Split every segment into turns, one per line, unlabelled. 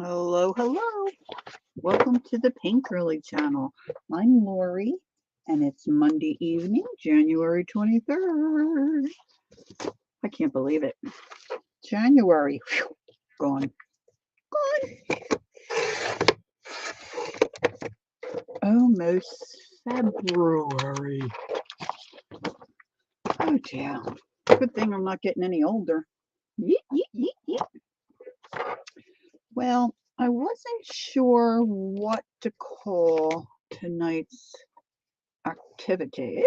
Hello, hello. Welcome to the Pink Girly channel. I'm Lori, and it's Monday evening, January 23rd. I can't believe it. January. Whew, gone. Almost February. Oh, dear. Good thing I'm not getting any older. Yeet, yeet, yeet, yeet. Well, I wasn't sure what to call tonight's activities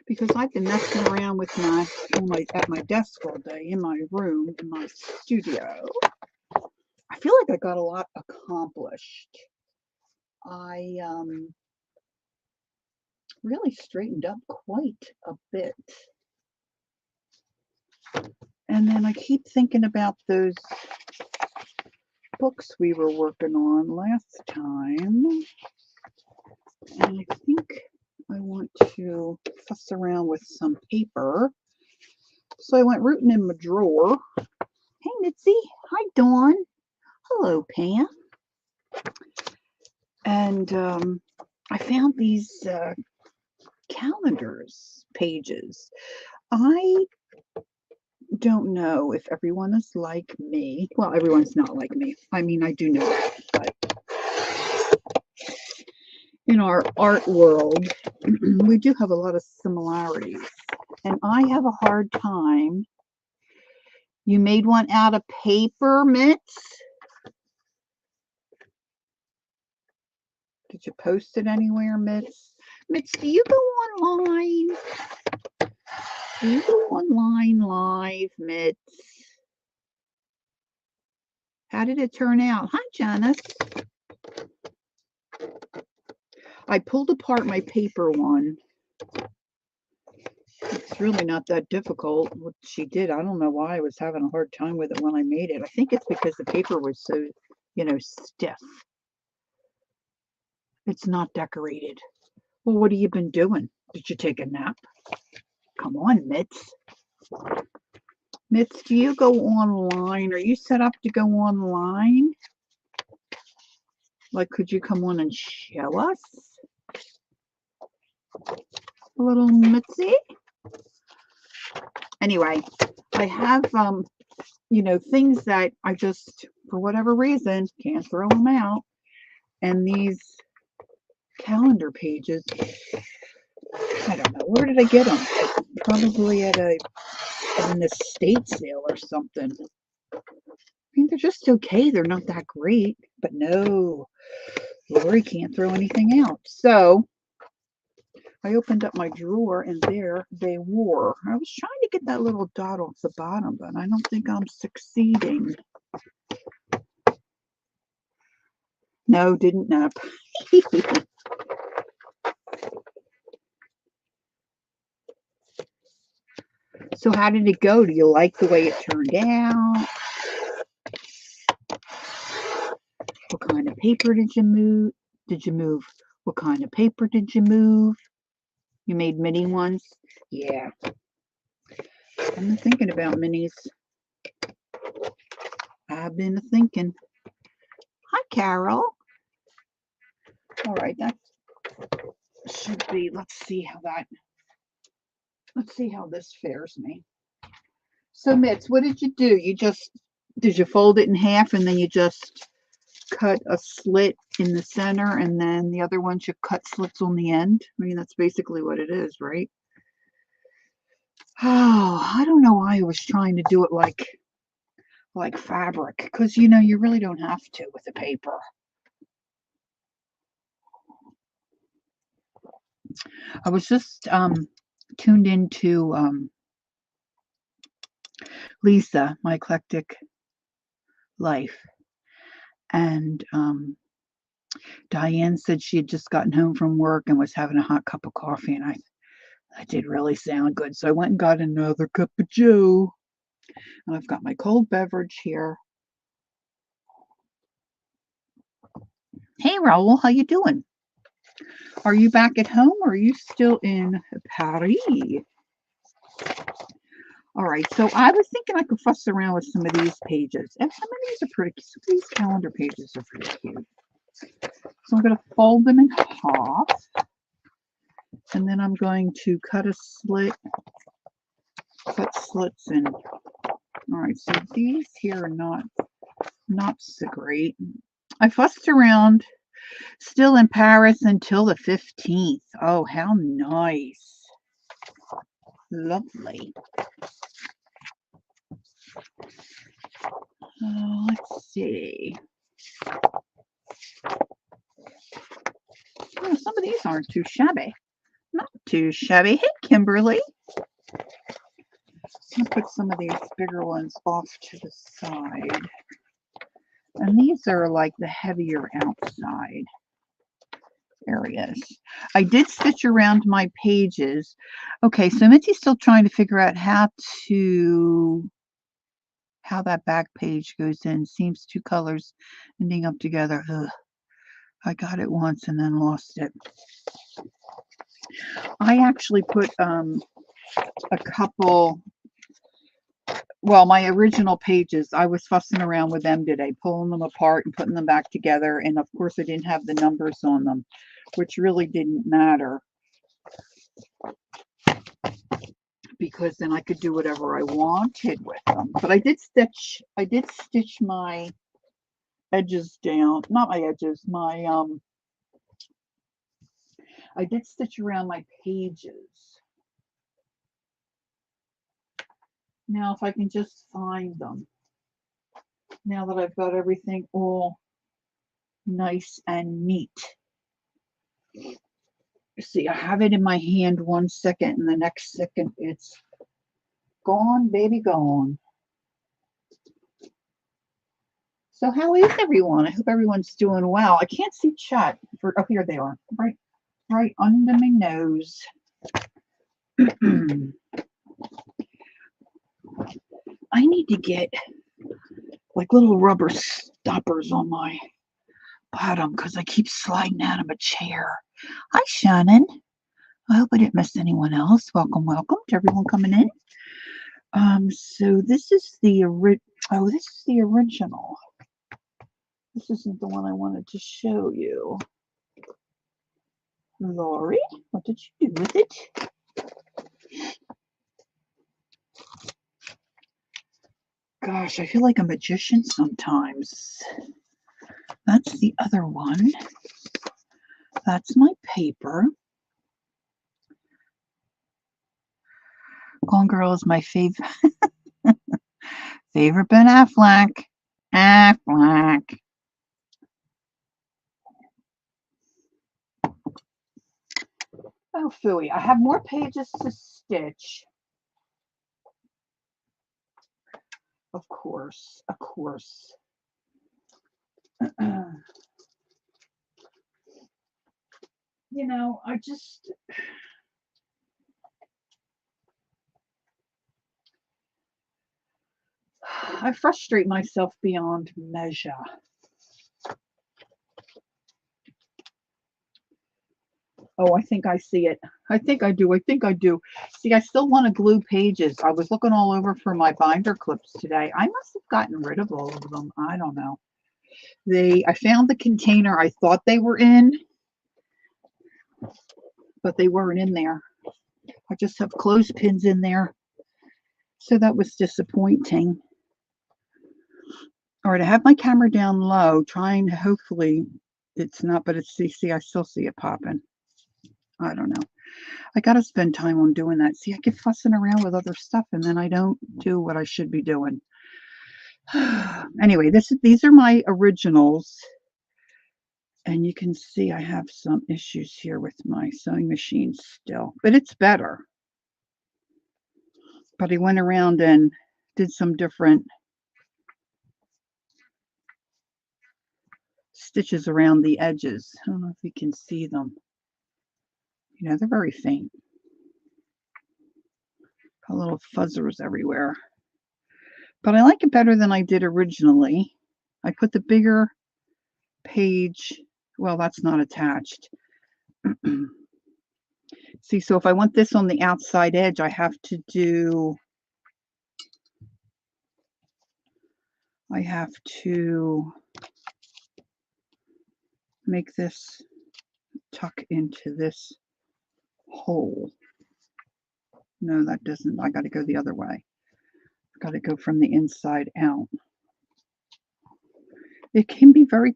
because I've been messing around with at my desk all day in my room, in my studio. I feel like I got a lot accomplished. I really straightened up quite a bit. And then I keep thinking about those books we were working on last time. And I think I want to fuss around with some paper. So I went rooting in my drawer. Hey, Mitzi. Hi, Dawn. Hello, Pam. And I found these calendars pages. I don't know if everyone is like me. Well, everyone's not like me. I mean, I do know that, but in our art world, we do have a lot of similarities. And I have a hard time. You made one out of paper, Mitz? Did you post it anywhere, Mitz? Mitz, do you go online? Do you go online live, Mitz? How did it turn out? Hi, Janice. I pulled apart my paper one. It's really not that difficult what she did. I don't know why I was having a hard time with it when I made it. I think it's because the paper was so, stiff. It's not decorated. Well, what have you been doing? Did you take a nap? Come on, Mitz. Mitz, do you go online? Are you set up to go online? Like, could you come on and show us? Little Mitzi? Anyway, I have, things that I just, for whatever reason, can't throw them out. And these calendar pages, I don't know, where did I get them? Probably at an estate sale or something. I mean, they're just okay. They're not that great, but no, Lori can't throw anything out. So I opened up my drawer and there they were. I was trying to get that little dot off the bottom, but I don't think I'm succeeding. No, didn't nap. So how did it go? Do you like the way it turned out? What kind of paper did you move? What kind of paper did you move? You made mini ones? Yeah. I've been thinking about minis. I've been thinking. Hi, Carol. All right, that should be, let's see how this fares me. So, Mitz, what did you do? Did you fold it in half and then you just cut a slit in the center and then the other ones you cut slits on the end? I mean, that's basically what it is, right? Oh, I don't know why I was trying to do it like fabric, because you really don't have to with the paper. I was just tuned into Lisa, My Eclectic Life, and Diane said she had just gotten home from work and was having a hot cup of coffee, and that did really sound good. So I went and got another cup of Joe, and I've got my cold beverage here. Hey, Raoul, how you doing? Are you back at home or are you still in Paris? All right, so I was thinking I could fuss around with some of these pages. And some of these are pretty cute. Some of these calendar pages are pretty cute. So I'm going to fold them in half. And then I'm going to cut slits in. All right, so these here are not so great. I fussed around, still in Paris until the 15th. Oh, how nice. Lovely. Let's see. Oh, some of these aren't too shabby. Not too shabby. Hey, Kimberly. I'm going to put some of these bigger ones off to the side. And these are like the heavier outside areas. I did stitch around my pages. Okay, so Mitzi's still trying to figure out how that back page goes in. Seams two colors ending up together. Ugh. I got it once and then lost it. I actually put a couple, well, my original pages, I was fussing around with them today, pulling them apart and putting them back together. And of course, I didn't have the numbers on them, which really didn't matter, because then I could do whatever I wanted with them. But I did stitch my edges down, not my edges, I did stitch around my pages. Now, if I can just find them, now that I've got everything all nice and neat. See, I have it in my hand 1 second, and the next second it's gone, baby, gone. So how is everyone? I hope everyone's doing well. I can't see chat. Oh, here they are, right under my nose. I need to get like little rubber stoppers on my bottom because I keep sliding out of a chair. Hi, Shannon. I hope I didn't miss anyone else. Welcome to everyone coming in. So this is the original. This isn't the one I wanted to show you. Lori, what did you do with it? Gosh, I feel like a magician sometimes. That's the other one. That's my paper. Gone Girl is my favorite. Favorite Ben Affleck. Affleck. Oh, phooey. I have more pages to stitch. Of course. You know, I frustrate myself beyond measure. Oh, I think I see it. I think I do. See, I still want to glue pages. I was looking all over for my binder clips today. I must have gotten rid of all of them. I don't know. I found the container I thought they were in, but they weren't in there. I just have clothespins in there. So that was disappointing. All right, I have my camera down low, trying to, hopefully it's not, but it's, see, I still see it popping. I don't know. I got to spend time on doing that. See, I get fussing around with other stuff and then I don't do what I should be doing. Anyway, these are my originals. And you can see I have some issues here with my sewing machine still, but it's better. But I went around and did some different stitches around the edges. I don't know if you can see them. You know, they're very faint. Got little fuzzers everywhere. But I like it better than I did originally. I put the bigger page, well, that's not attached. See, so if I want this on the outside edge, I have to do I have to make this tuck into this hole. No, that doesn't. I got to go the other way. I've got to go from the inside out. It can be very,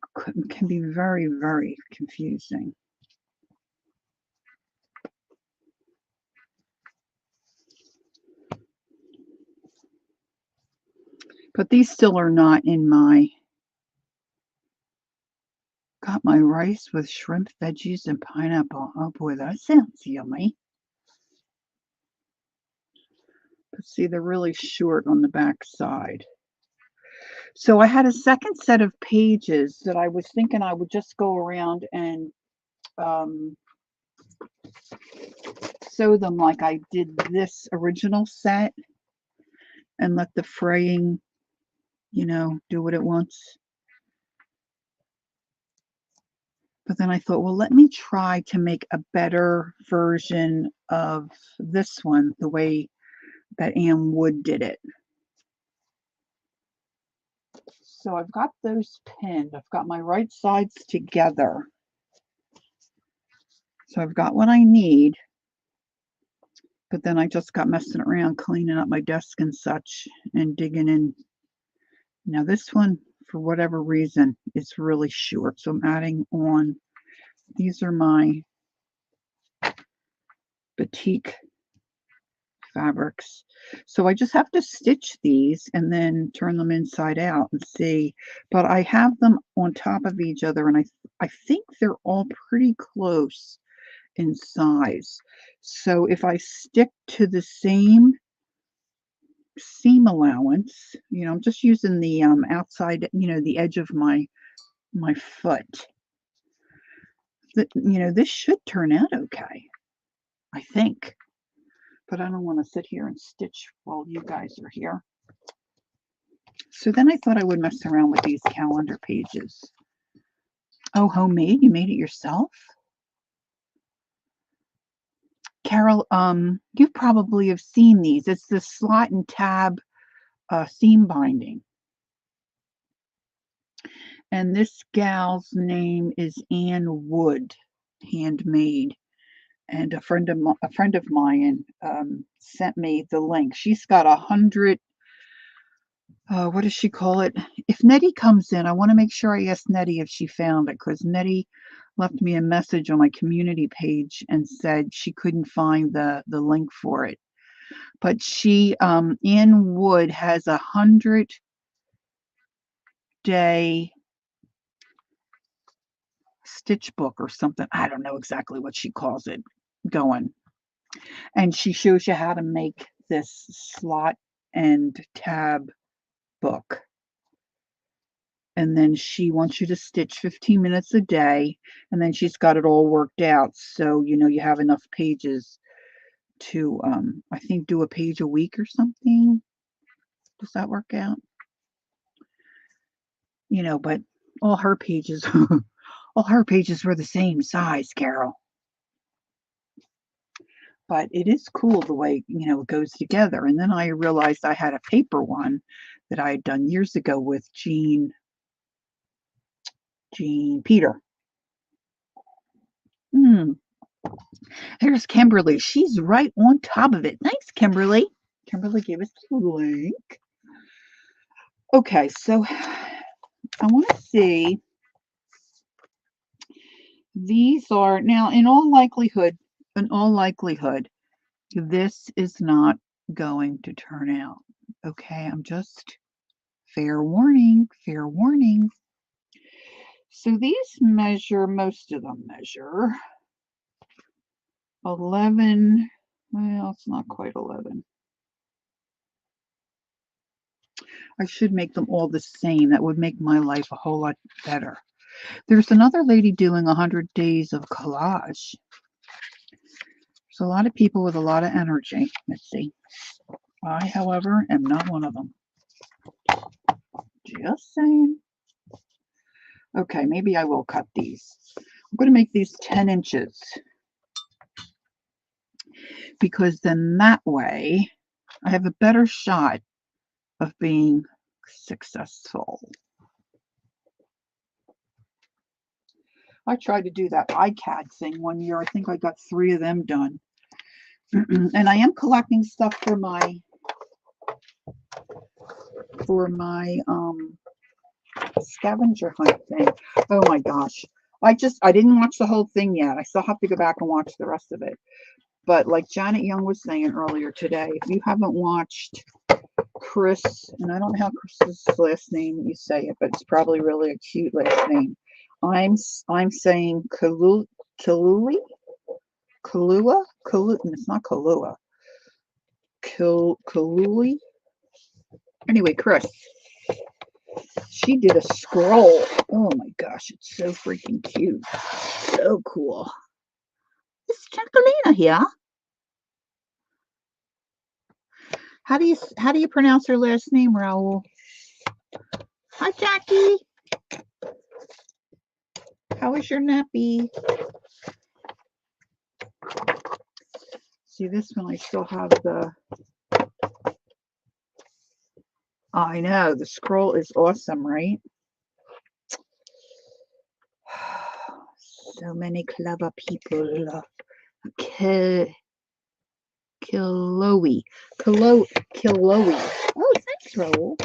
very confusing. But these still are not in my. Got my rice with shrimp, veggies, and pineapple. Oh boy, that sounds yummy. But see, they're really short on the back side. So I had a second set of pages that I was thinking I would just go around and sew them like I did this original set and let the fraying, do what it wants. But then I thought, well, let me try to make a better version of this one, the way that Ann Wood did it. So I've got those pinned. I've got my right sides together. So I've got what I need. But then I just got messing around, cleaning up my desk and such, and digging in. Now this one, for whatever reason, is really short. So I'm adding on. These are my batik fabrics. So I just have to stitch these and then turn them inside out and see. But I have them on top of each other, and I think they're all pretty close in size. So if I stick to the same seam allowance, I'm just using the outside, the edge of my foot. This should turn out okay, I think. But I don't want to sit here and stitch while you guys are here. So then I thought I would mess around with these calendar pages. Oh, homemade? You made it yourself? Carol, you probably have seen these. It's the slot and tab seam binding. And this gal's name is Ann Wood, handmade. And a friend of mine sent me the link. She's got 100. What does she call it? If Nettie comes in, I want to make sure I ask Nettie if she found it, because Nettie left me a message on my community page and said she couldn't find the link for it. But she, Ann Wood, has 100-day stitch book or something. I don't know exactly what she calls it going. And she shows you how to make this slot and tab book. And then she wants you to stitch 15 minutes a day, and then she's got it all worked out, so you have enough pages to I think do a page a week or something. Does that work out? But all her pages all her pages were the same size, Carol. But it is cool the way it goes together. And then I realized I had a paper one that I had done years ago with Jean Peter. Here's Kimberly. She's right on top of it. Thanks, Kimberly. Kimberly gave us the link. Okay, so I want to see. These are now, in all likelihood, this is not going to turn out. Okay, I'm just fair warning. So these measure, most of them measure 11. Well, it's not quite 11. I should make them all the same. That would make my life a whole lot better. There's another lady doing 100 days of collage. There's a lot of people with a lot of energy. Let's see. I, however, am not one of them. Just saying. Okay, maybe I will cut these. I'm going to make these 10 inches. Because then that way I have a better shot of being successful. I tried to do that iCAD thing one year. I think I got 3 of them done. And I am collecting stuff for my scavenger hunt thing. Oh my gosh. I didn't watch the whole thing yet. I still have to go back and watch the rest of it. But like Janet Young was saying earlier today, if you haven't watched Chris, and I don't know how Chris's last name you say it, but it's probably really a cute last name. I'm saying Kalua. It's not Kalua. Kaluli. Anyway, Chris. She did a scroll. Oh my gosh, it's so freaking cute. So cool. It's Jacquelina here. How do you pronounce her last name, Raul? Hi, Jackie. How is your nappy? See, this one I still have the... I know, the scroll is awesome, right? So many clever people. Kiloe. Oh, thanks, Raul.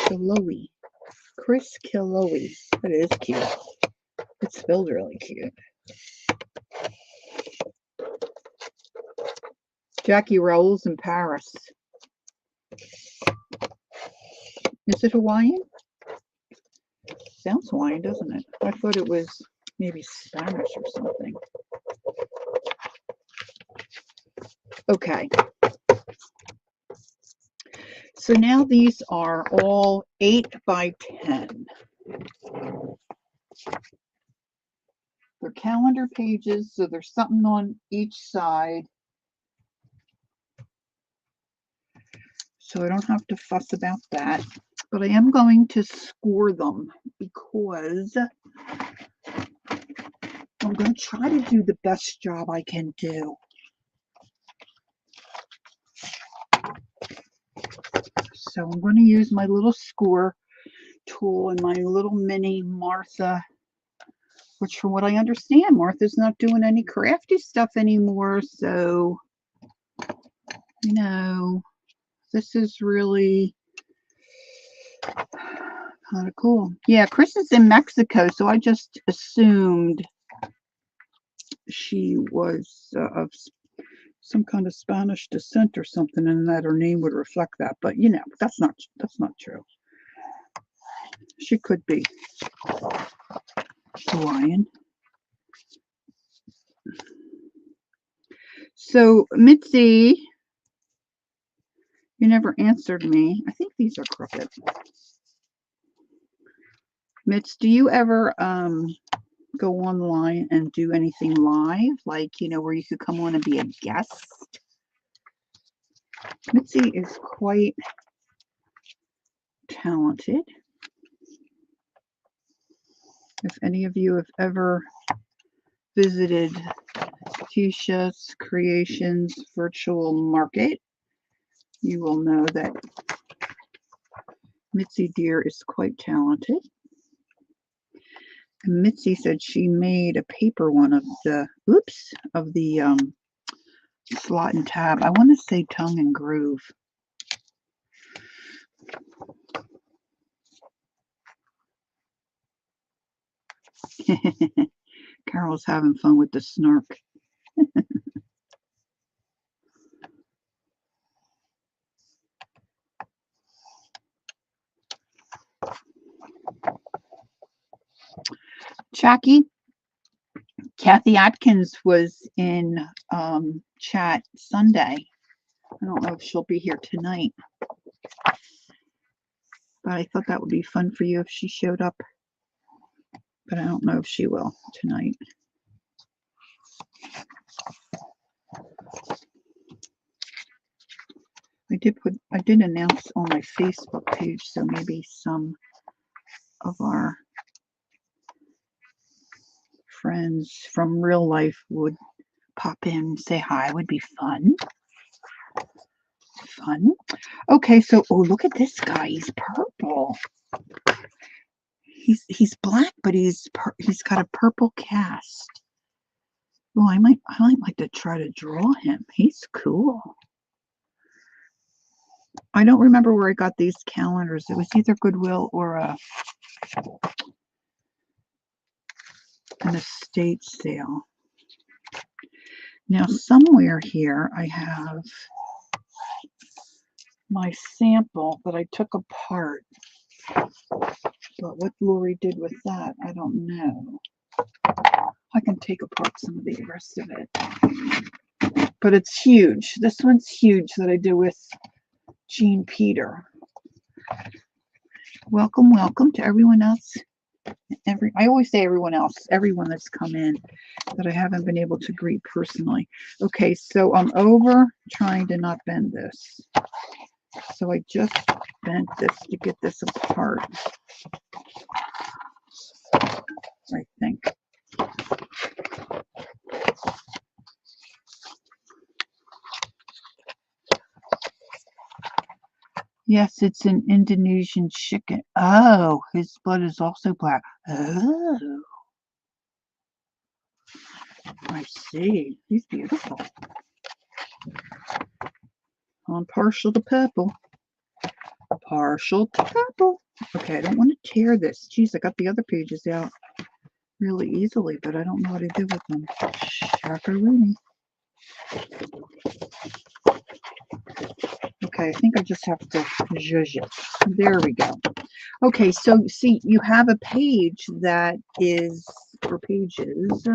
Kiloe. Chris Kiloe. That is cute. It's spelled really cute. Jackie, Raul's in Paris. Is it Hawaiian? Sounds Hawaiian, doesn't it? I thought it was maybe Spanish or something. Okay. So now these are all 8 by 10. They're calendar pages, so there's something on each side. So I don't have to fuss about that. But I am going to score them because I'm going to try to do the best job I can do. So I'm going to use my little score tool and my little mini Martha, which from what I understand, Martha's not doing any crafty stuff anymore. So, you know, this is really kind of cool. Yeah, Chris is in Mexico, so I just assumed she was of some kind of Spanish descent or something, and that her name would reflect that. But you know, that's not true. She could be Hawaiian. So Mitzi, you never answered me. I think these are crooked. Mitz, do you ever go online and do anything live, like, you know, where you could come on and be a guest? Mitzi is quite talented. If any of you have ever visited Keisha's Creations virtual market, you will know that Mitzi dear is quite talented. And Mitzi said she made a paper one of the, slot and tab. I want to say tongue and groove. Carol's having fun with the snark. Jackie, Kathy Atkins was in chat Sunday. I don't know if she'll be here tonight, but I thought that would be fun for you if she showed up. But I don't know if she will tonight. I did announce on my Facebook page, so maybe some of our friends from real life would pop in and say hi. It would be fun. Fun. Okay, so, oh, look at this guy. He's purple. purple. He's black, but he's got a purple cast. Well, I might like to try to draw him. He's cool. I don't remember where I got these calendars. It was either Goodwill or an estate sale. Now, somewhere here I have my sample that I took apart. But what Lori did with that, I don't know. I can take apart some of the rest of it. But it's huge. This one's huge that I did with Jean Peter. Welcome, welcome to everyone else. I always say everyone else, everyone that's come in that I haven't been able to greet personally. Okay, so I'm over trying to not bend this. So I just bent this to get this apart, I think. Yes, it's an Indonesian chicken. Oh, his blood is also black. Oh, I see. He's beautiful. I'm partial to purple. Partial to purple. Okay, I don't want to tear this. Geez, I got the other pages out really easily, but I don't know what to do with them. Shakaroonie. Okay, I think I just have to zhuzh it. There we go. Okay, so see, you have a page that is, or pages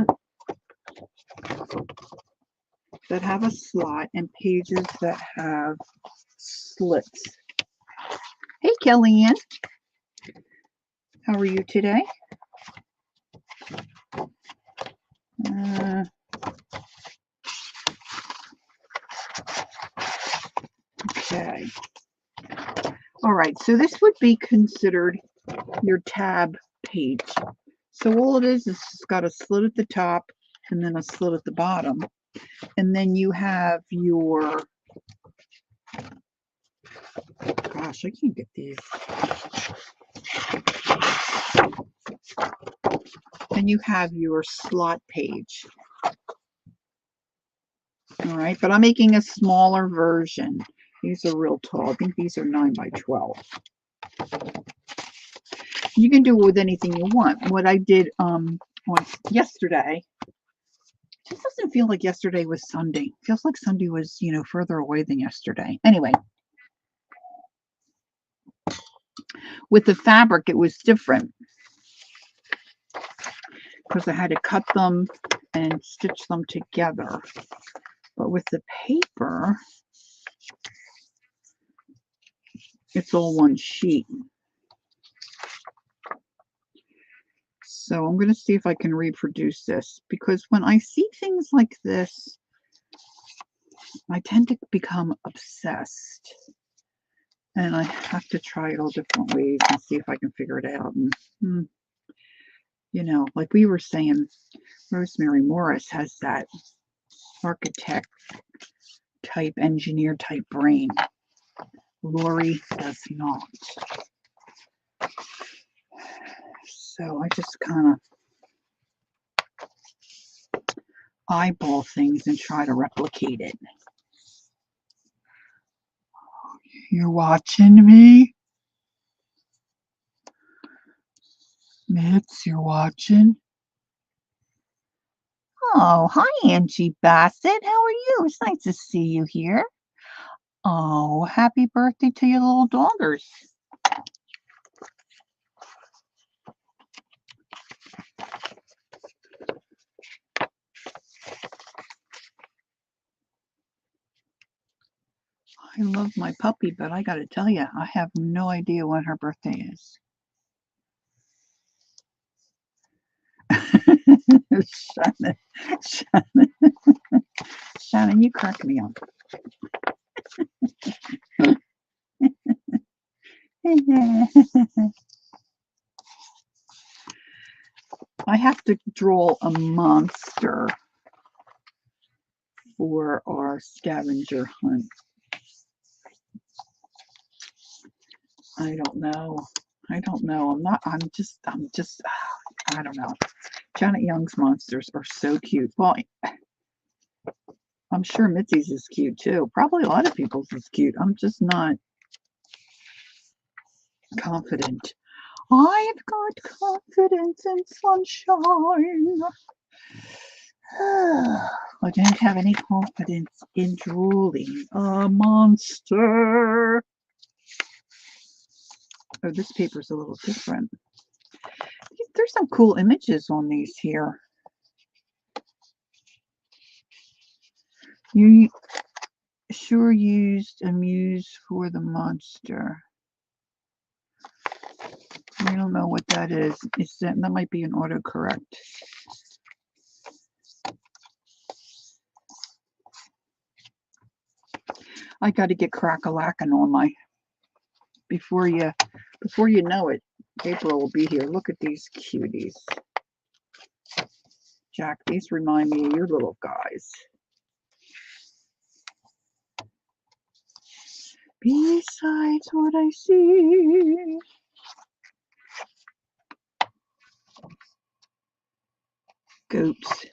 that have a slot and pages that have slits. Hey, Kellyanne. How are you today? Okay. All right, so this would be considered your tab page. So all it is it's got a slit at the top and then a slit at the bottom. And then you have your, gosh, I can't get these. And you have your slot page. All right, but I'm making a smaller version. These are real tall. I think these are 9 by 12. You can do it with anything you want. What I did yesterday, it just doesn't feel like yesterday was Sunday. It feels like Sunday was, further away than yesterday. Anyway, with the fabric, it was different because I had to cut them and stitch them together. But with the paper, it's all one sheet. So I'm going to see if I can reproduce this, because when I see things like this, I tend to become obsessed. And I have to try it all different ways and see if I can figure it out. And, like we were saying, Rosemary Morris has that architect type, engineer type brain. Lori does not. So I just kind of eyeball things and try to replicate it. You're watching me? Mitz, you're watching? Oh, hi, Angie Bassett. How are you? It's nice to see you here. Oh, happy birthday to your little doggers. I love my puppy, but I got to tell you, I have no idea when her birthday is. Shannon, you crack me up. I have to draw a monster for our scavenger hunt. I don't know. I don't know. I'm just, I don't know. Janet Young's monsters are so cute. Well, I'm sure Mitzi's is cute too. Probably a lot of people's is cute. I'm just not confident. I've got confidence in sunshine. I don't have any confidence in drawing a monster. Oh, this paper's a little different. There's some cool images on these here. You sure used a muse for the monster. I don't know what that is. That might be an autocorrect. I got to get crack-a-lackin' on my before you know it. April will be here. Look at these cuties. Jack, these remind me of your little guys. Besides what I see. Goats.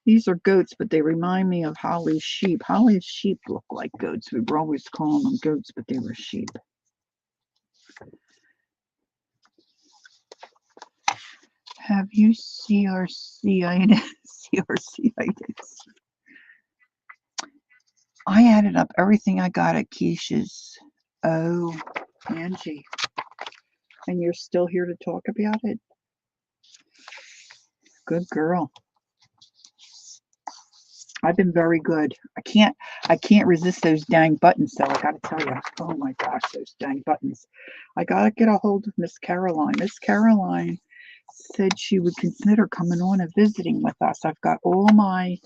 These are goats, but they remind me of Holly's sheep. Holly's sheep look like goats. We were always calling them goats, but they were sheep. Have you CRCitis? I added up everything I got at Keisha's. Oh, Angie. And you're still here to talk about it? Good girl. I've been very good. I can't resist those dang buttons, though. I gotta tell you. Oh my gosh, those dang buttons. I gotta get a hold of Miss Caroline. Miss Caroline said she would consider coming on and visiting with us. I've got all my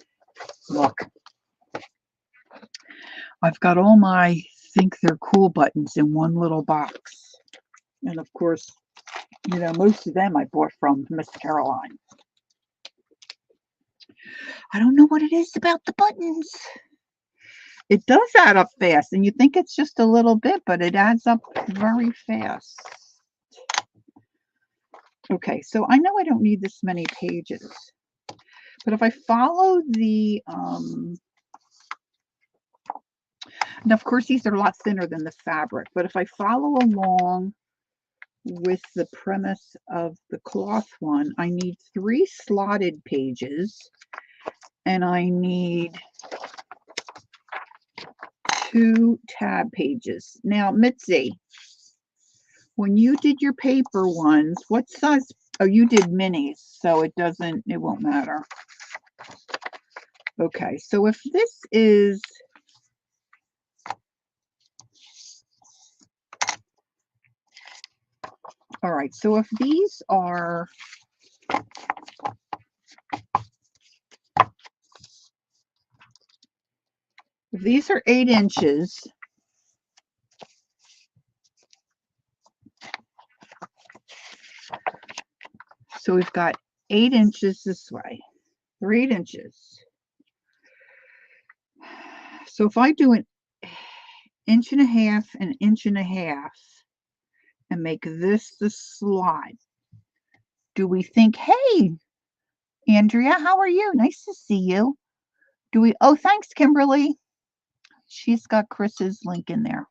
think they're cool buttons in one little box. And of course, you know, most of them I bought from Miss Caroline. I don't know what it is about the buttons. It does add up fast, and you think it's just a little bit, but it adds up very fast. Okay, so I know I don't need this many pages, but if I follow the, and of course these are a lot thinner than the fabric, but if I follow along with the premise of the cloth one, I need 3 slotted pages, and I need 2 tab pages. Now, Mitzi, when you did your paper ones, what size? Oh, you did minis, so it won't matter. Okay, so if this is, all right, so if these are, if these are 8 inches, so we've got 8 inches this way, 3 inches. So if I do an 1.5 inches and 1.5 inches and make this the slot, do we think, hey, Andrea, how are you? Nice to see you. Do we, oh, thanks, Kimberly. She's got Chris's link in there.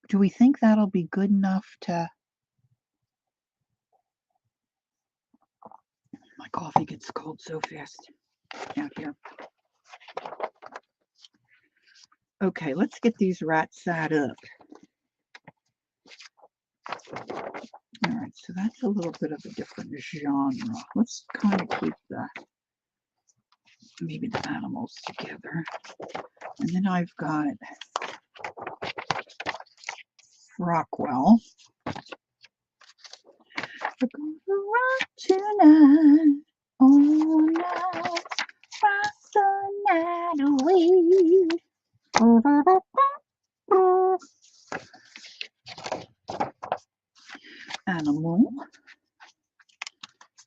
Do we think that'll be good enough to, my coffee gets cold so fast out here. Okay, let's get these rats sat up. All right, so that's a little bit of a different genre. Let's kind of keep maybe the animals together. And then I've got Rockwell. We're gonna rock tonight, all night, rock the night away. Animal,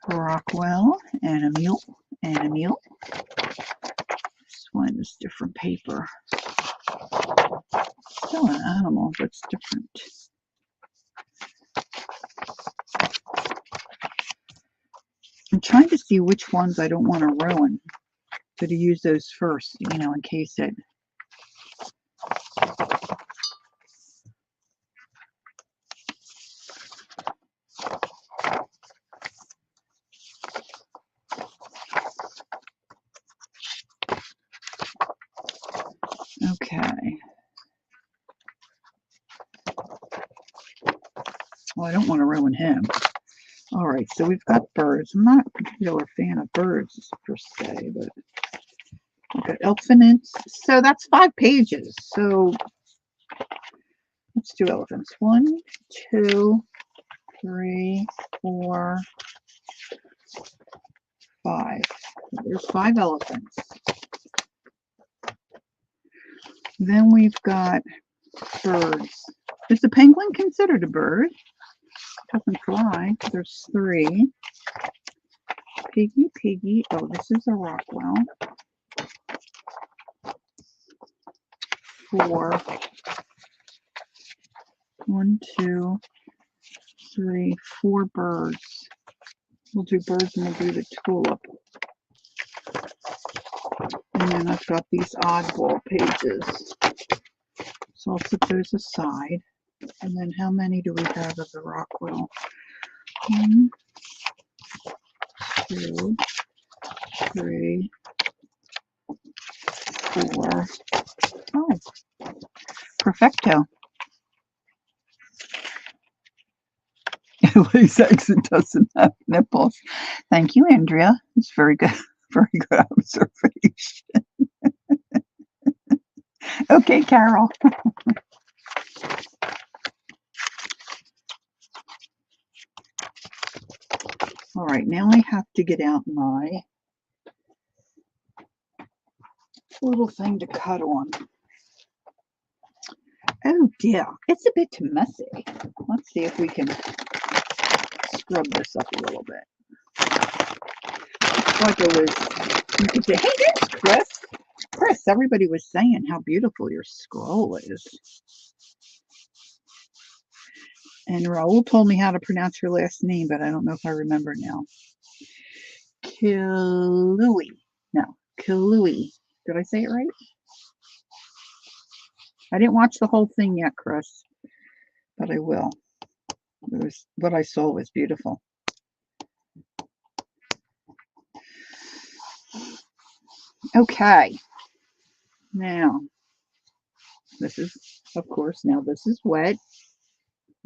Rockwell, animal, animal. This one is different paper. still an animal, but it's different. I'm trying to see which ones I don't want to ruin. So to use those first, you know, in case it. Okay. Well, I don't want to ruin him. All right, so we've got birds. I'm not a particular fan of birds per se, but we've got elephants. So that's 5 pages. So let's do elephants. 1, 2, 3, 4, 5. There's 5 elephants. Then we've got birds. Is the penguin considered a bird? Doesn't fly. There's 3. Piggy, piggy. Oh, this is a Rockwell. 4. 1, 2, 3, 4 birds. We'll do birds and we'll do the tulip. And then I've got these oddball pages. So I'll put those aside. And then how many do we have of the Rockwell? 1, 2, 3, 4, 5. Perfecto. It lays eggs and doesn't have nipples. Thank you, Andrea. It's very good. Very good observation. Okay, Carol. All right, now I have to get out my little thing to cut on. Oh dear, it's a bit messy. Let's see if we can scrub this up a little bit. Looks like it was, you could say, hey, there's Chris. Chris, everybody was saying how beautiful your scroll is. And Raul told me how to pronounce your last name, but I don't know if I remember now. Kilui. No, Kilui. Did I say it right? I didn't watch the whole thing yet, Chris, but I will. It was, what I saw was beautiful. Okay. Now, this is, of course, now this is wet.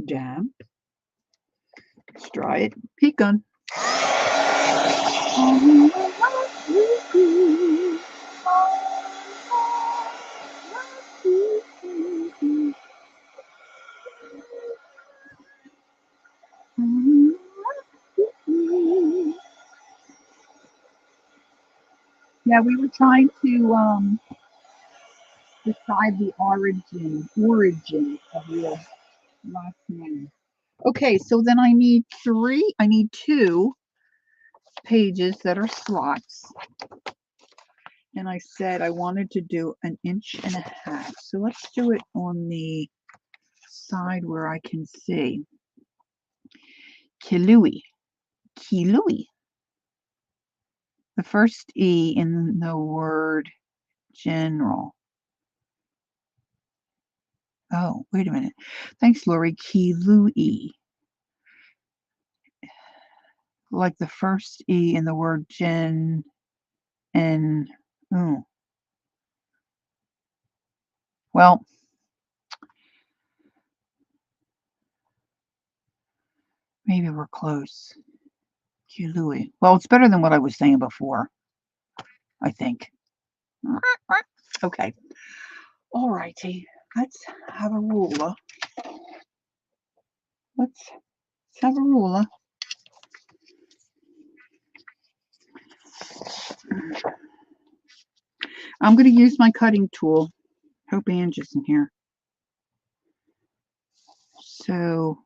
Damp. Let's dry it. Heat gun. Yeah, we were trying to decide the origin of your last name. Okay, so then I need 2 pages that are slots. And I said I wanted to do 1.5 inches. So let's do it on the side where I can see. Kilui. Kilui. The first E in the word general. Oh, wait a minute. Thanks, Lori. Kilui. Like the first E in the word gen and oh. Well, maybe we're close. Kilui. Well, it's better than what I was saying before, I think. Okay. All righty. Let's have a ruler. Let's have a ruler. I'm going to use my cutting tool. Hope Ange isn't here. So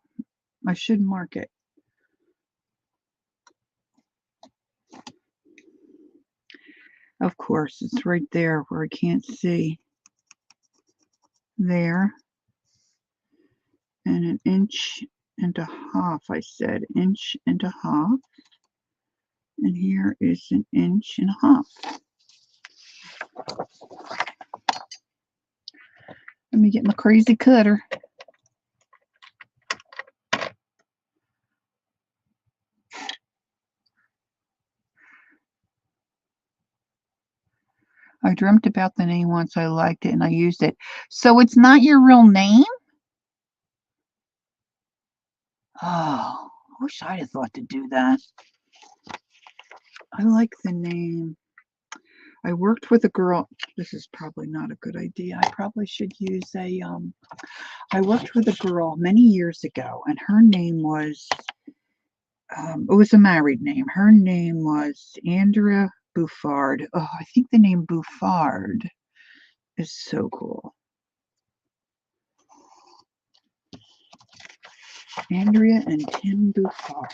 I should mark it. Of course, it's right there where I can't see. There. inch and a half. I said inch and a half. And here is an inch and a half. Let me get my crazy cutter. I dreamt about the name once. I liked it and I used it. So it's not your real name? Oh, I wish I'd have thought to do that. I like the name. I worked with a girl. This is probably not a good idea. I probably should use a, I worked with a girl many years ago and her name was, it was a married name. Her name was Andrea Buffard. Oh, I think the name Buffard is so cool. Andrea and Tim Buffard.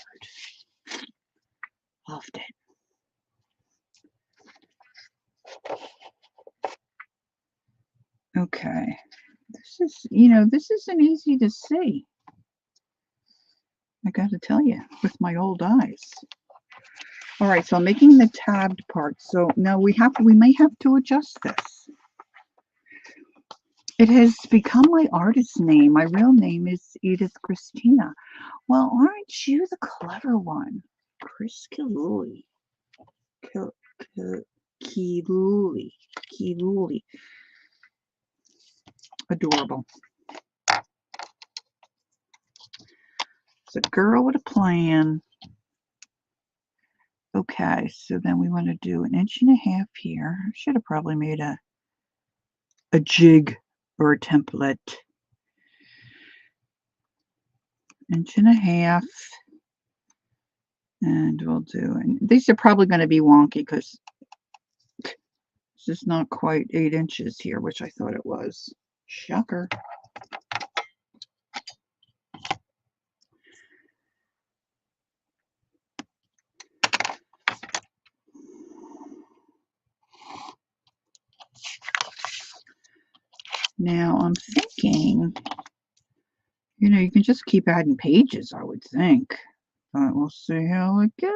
Loved it. Okay. This is, this isn't easy to see. I got to tell you, with my old eyes. All right, so I'm making the tabbed part. So now we may have to adjust this. It has become my artist name. My real name is Edith Christina. Well, aren't you the clever one? Chris Kiluli. Kiluli. Adorable. It's a girl with a plan. Okay, so then we want to do an inch and a half here. I should have probably made a jig or a template. Inch and a half. And we'll do, and these are probably going to be wonky because this is not quite 8 inches here, which I thought it was. Shocker. Now I'm thinking, you can just keep adding pages, I would think. But we'll see how it goes.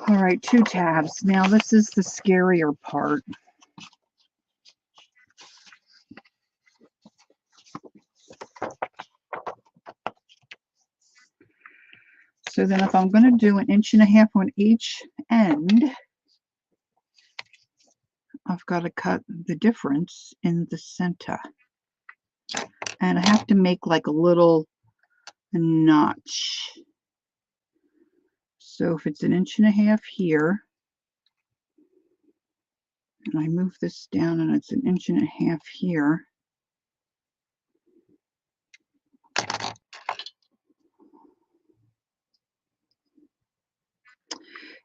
All right, 2 tabs. Now this is the scarier part. So then if I'm going to do an inch and a half on each end, I've got to cut the difference in the center. And I have to make like a little notch. So if it's an inch and a half here, and I move this down and it's an inch and a half here,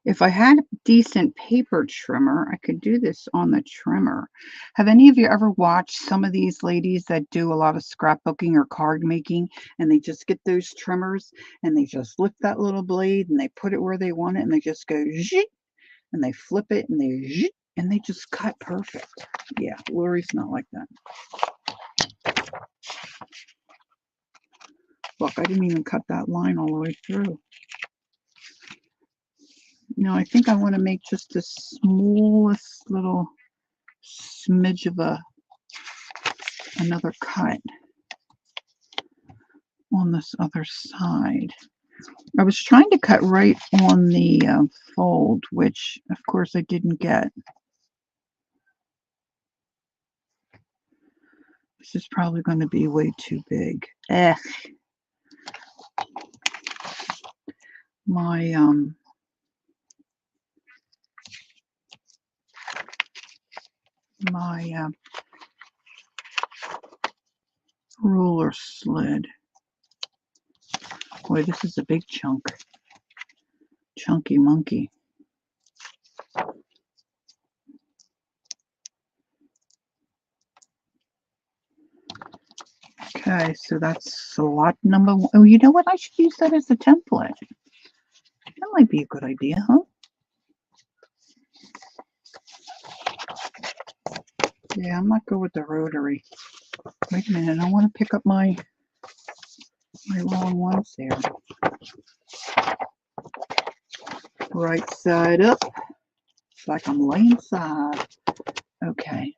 if I had a decent paper trimmer, I could do this on the trimmer. Have any of you ever watched some of these ladies that do a lot of scrapbooking or card making, and they just get those trimmers and they just lift that little blade and they put it where they want it and they just go zhit, and they flip it and they zhit, and they just cut perfect. Yeah, Lori's not like that. Look, I didn't even cut that line all the way through. No, I think I want to make just the smallest little smidge of another cut on this other side. I was trying to cut right on the fold, which of course I didn't get. This is probably going to be way too big. My ruler slid. Boy, this is a big chunk. Chunky monkey. Okay, so that's slot number 1. Oh, you know what? I should use that as a template. That might be a good idea, huh? Yeah, I'm not good with the rotary. Wait a minute, I want to pick up my long ones there. Right side up. It's like I'm laying side. Okay.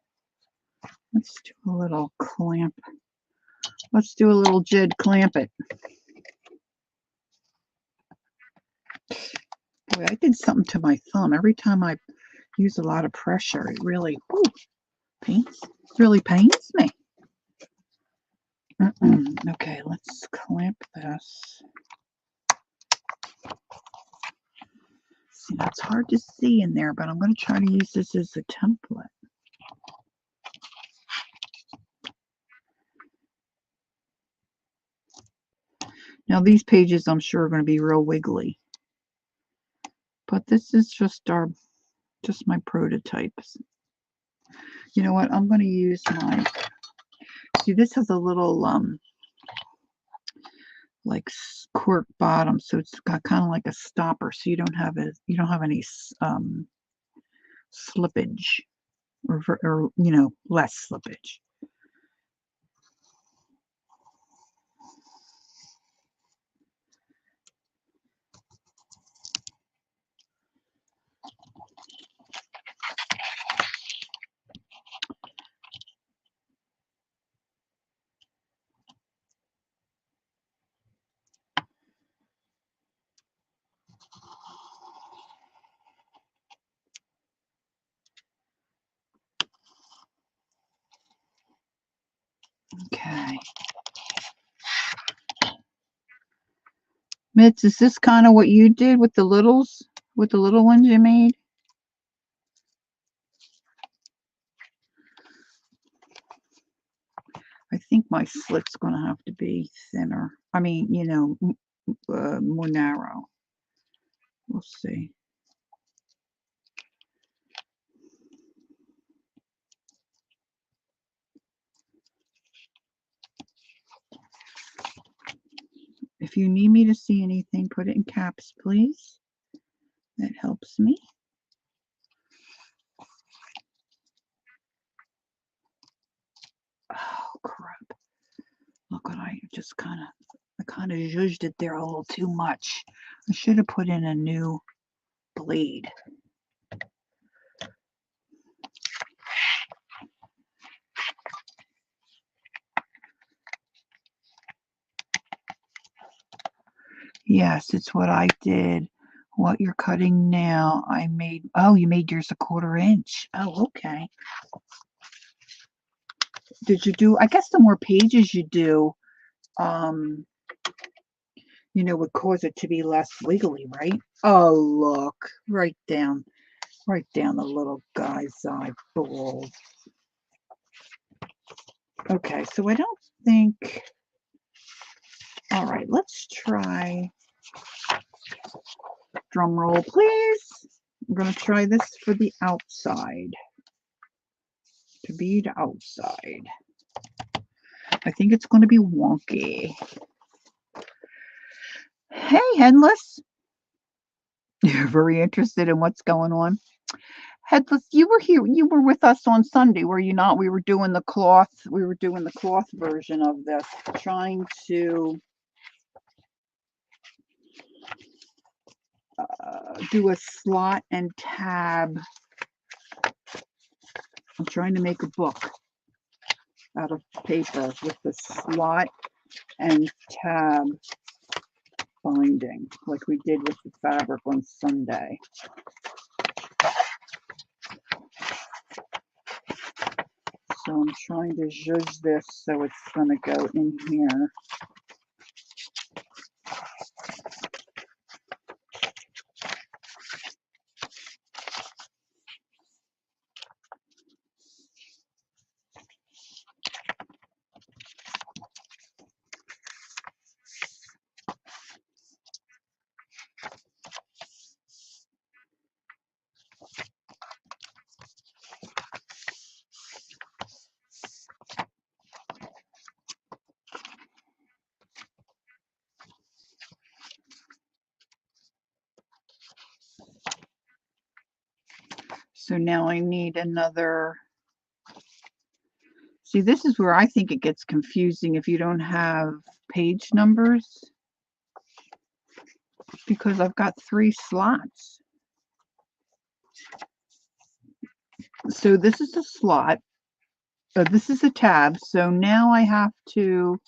Let's do a little clamp. Let's do a little Jed clamp it. Boy, I did something to my thumb. Every time I use a lot of pressure, it really really pains me. Okay, let's clamp this. See, that's hard to see in there, but I'm going to try to use this as a template. Now these pages I'm sure are going to be real wiggly, but this is just my prototypes. You know what? I'm going to use my, see, this has a little like cork bottom, so it's got kind of like a stopper, so you don't have any slippage, or you know, less slippage. Okay. Mitz, is this kind of what you did with the little ones you made? I think my slit's going to have to be thinner. I mean, you know, more narrow. We'll see. If you need me to see anything, put it in caps, please. That helps me. Oh, crap. Look what I just kind of zhuzhed it there a little too much. I should have put in a new blade. Yes, it's what I did. What you're cutting now, I made, oh, you made yours a 1/4 inch. Oh, okay. Did you do, I guess the more pages you do, you know, would cause it to be less wiggly, right? Oh, look, right down the little guy's eyeballs. Okay, so I don't think, all right, let's try, drum roll, please. I'm going to try this for the outside, to be the outside. I think it's going to be wonky. Hey, Headless. You're very interested in what's going on. Headless, you were here. You were with us on Sunday, were you not? We were doing the cloth. We were doing the cloth version of this, trying to do a slot and tab. I'm trying to make a book out of paper with the slot and tab binding, like we did with the fabric on Sunday. So I'm trying to zhuzh this so it's going to go in here. So now I need another See, this is where I think it gets confusing if you don't have page numbers, because I've got 3 slots. So this is a slot. This is a tab. So now I have to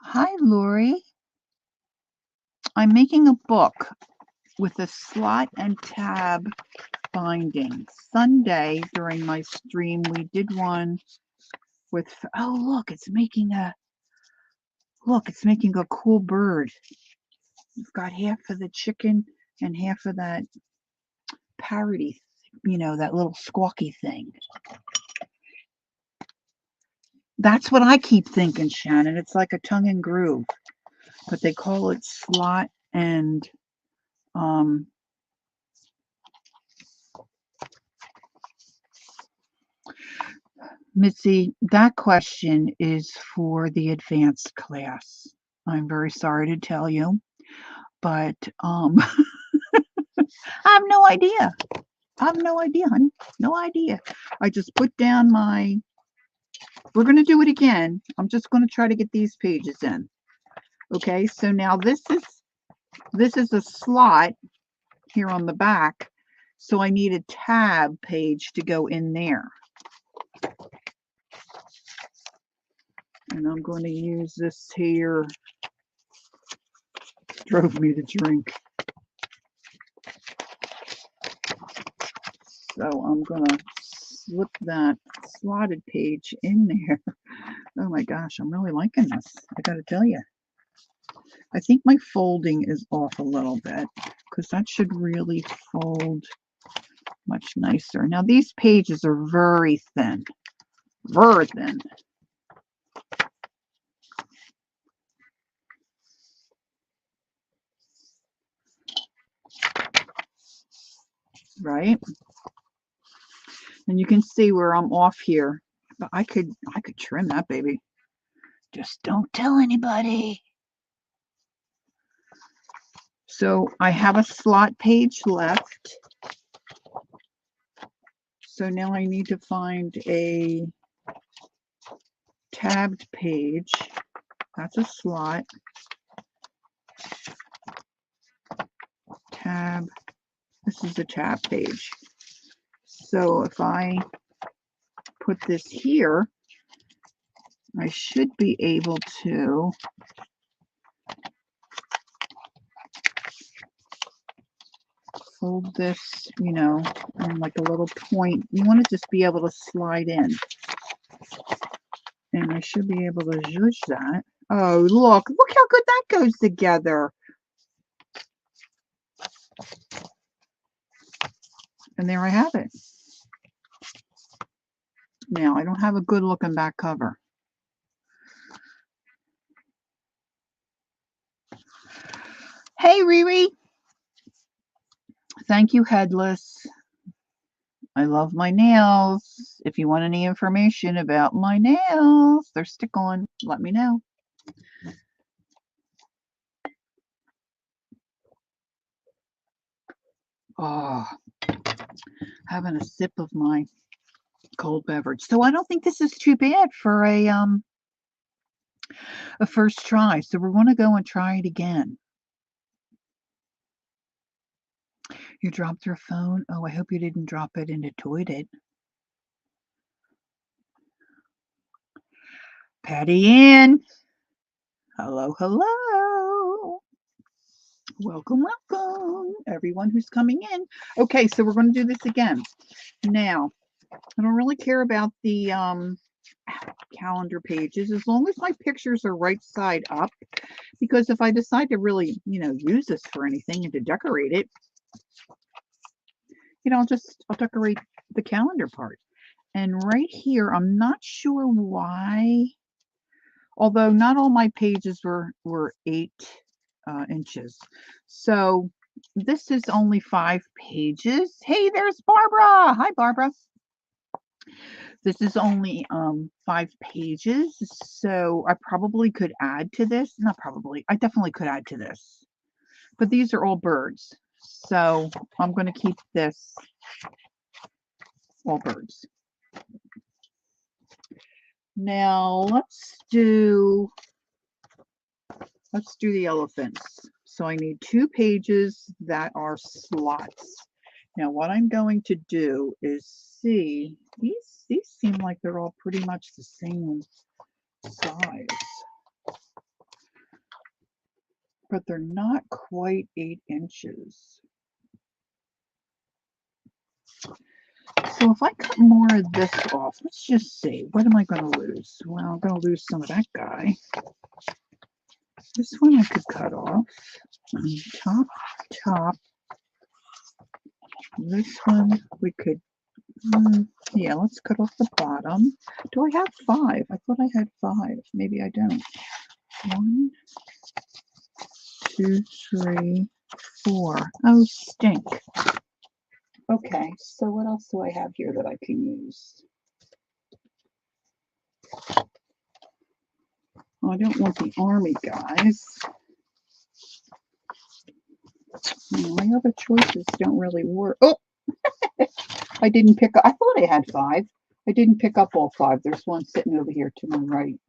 Hi, Lori. I'm making a book with a slot and tab binding. Sunday during my stream, we did one with, oh, look, it's making a cool bird. You've got half of the chicken and half of that parroty, that little squawky thing. That's what I keep thinking, Shannon. It's like a tongue and groove, but they call it slot and Mitzi, that question is for the advanced class. I'm very sorry to tell you, but I have no idea. Honey. No idea. I just put down we're going to do it again. I'm just going to try to get these pages in. Okay, so now this is a slot here on the back, so I need a tab page to go in there. And I'm going to use this here. Drove me to drink. So I'm going to slip that slotted page in there. Oh my gosh, I'm really liking this. I got to tell you. I think my folding is off a little bit because that should really fold much nicer. Now these pages are very thin. Very thin. Right? And you can see where I'm off here. But I could trim that baby. Just don't tell anybody. So I have a slot page left. So now I need to find a tabbed page. That's a slot. Tab. This is a tab page. So if I put this here, I should be able to fold this, on like a little point. You want to just be able to slide in. And I should be able to zhuzh that. Oh, look how good that goes together. And there I have it. Now, I don't have a good looking back cover. Hey, Riri. Thank you, Headless. I love my nails. If you want any information about my nails, they're stick-on, let me know. Oh, having a sip of my cold beverage. So I don't think this is too bad for a first try. So we're going to go and try it again. You dropped your phone? Oh, I hope you didn't drop it in the toilet. Patty Ann. Hello, hello. Welcome, welcome, everyone who's coming in. Okay, so we're going to do this again. Now, I don't really care about the calendar pages as long as my pictures are right side up, because if I decide to really, use this for anything and to decorate it, I'll decorate the calendar part. And right here, I'm not sure why, although not all my pages were 8 inches. So this is only 5 pages. Hey, there's Barbara. Hi, Barbara. This is only 5 pages, so I probably could add to this. Not probably. I definitely could add to this. But these are all birds. So I'm going to keep this all birds. Now let's do the elephants. So I need 2 pages that are slots. Now what I'm going to do is see, these seem like they're all pretty much the same size, but they're not quite 8 inches. So if I cut more of this off, let's just see, what am I going to lose? Well, I'm going to lose some of that guy. This one I could cut off. Top. This one we could, yeah, let's cut off the bottom. Do I have 5? I thought I had 5. Maybe I don't. 1, 2, 3, 4. Oh, stink. Okay, so what else do I have here that I can use? Oh, I don't want the army guys. My other choices don't really work. Oh, I didn't pick up. I thought I had 5. I didn't pick up all 5. There's one sitting over here to my right.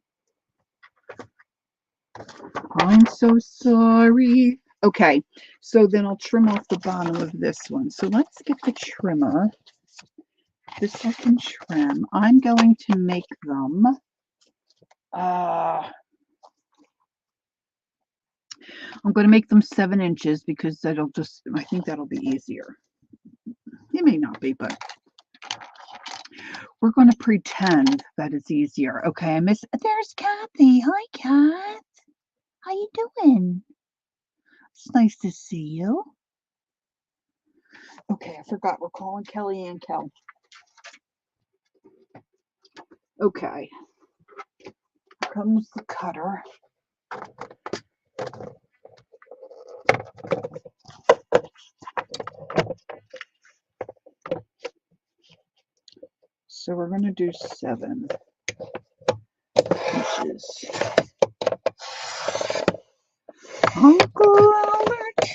I'm so sorry. Okay, so then I'll trim off the bottom of this one. So let's get the trimmer. This I can trim. I'm going to make them I'm going to make them 7 inches because that'll just, I think that'll be easier. It may not be, but we're going to pretend that it's easier. Okay, there's Kathy. Hi, Kat. How you doing? It's nice to see you. Okay, I forgot. We're calling Kelly and Kel. Okay. Here comes the cutter. So we're going to do 7 inches. Uncle Albert,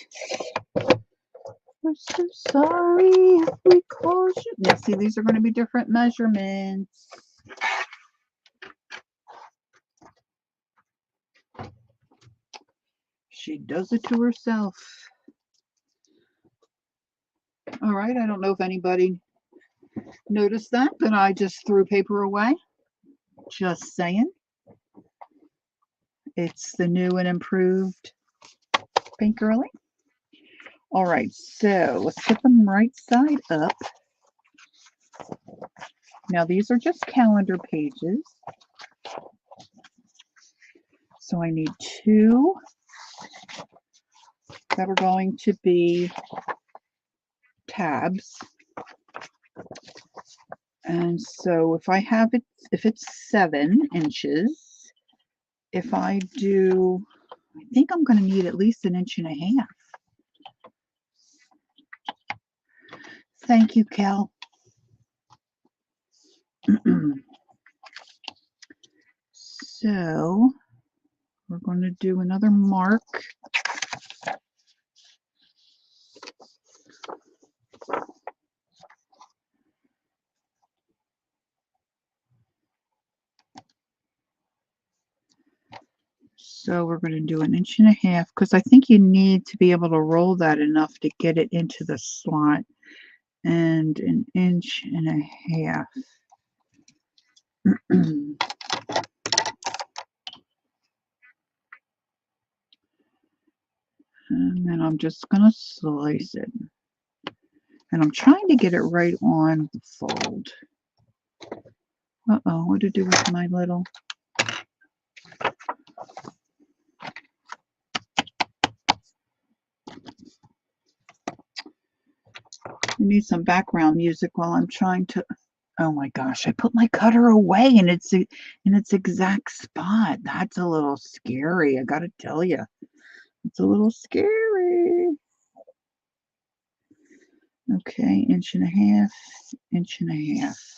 we're so sorry if we caused you. Now, see, these are going to be different measurements. She does it to herself. All right, I don't know if anybody noticed that, but I just threw paper away. Just saying. It's the new and improved Pink Girly. All right, so let's get them right side up. Now, these are just calendar pages. So I need 2 that are going to be tabs. And so if I have it, if it's 7 inches, if I do, I think I'm going to need at least 1.5 inches. Thank you, Kel. So we're going to do another mark. So we're going to do 1.5 inches because I think you need to be able to roll that enough to get it into the slot. And 1.5 inches. And then I'm just going to slice it. And I'm trying to get it right on the fold. Uh-oh, what to do with my little... I need some background music while I'm trying to... Oh my gosh, I put my cutter away in its exact spot. That's a little scary, I gotta tell you. It's a little scary. Okay, 1.5 inches, 1.5 inches.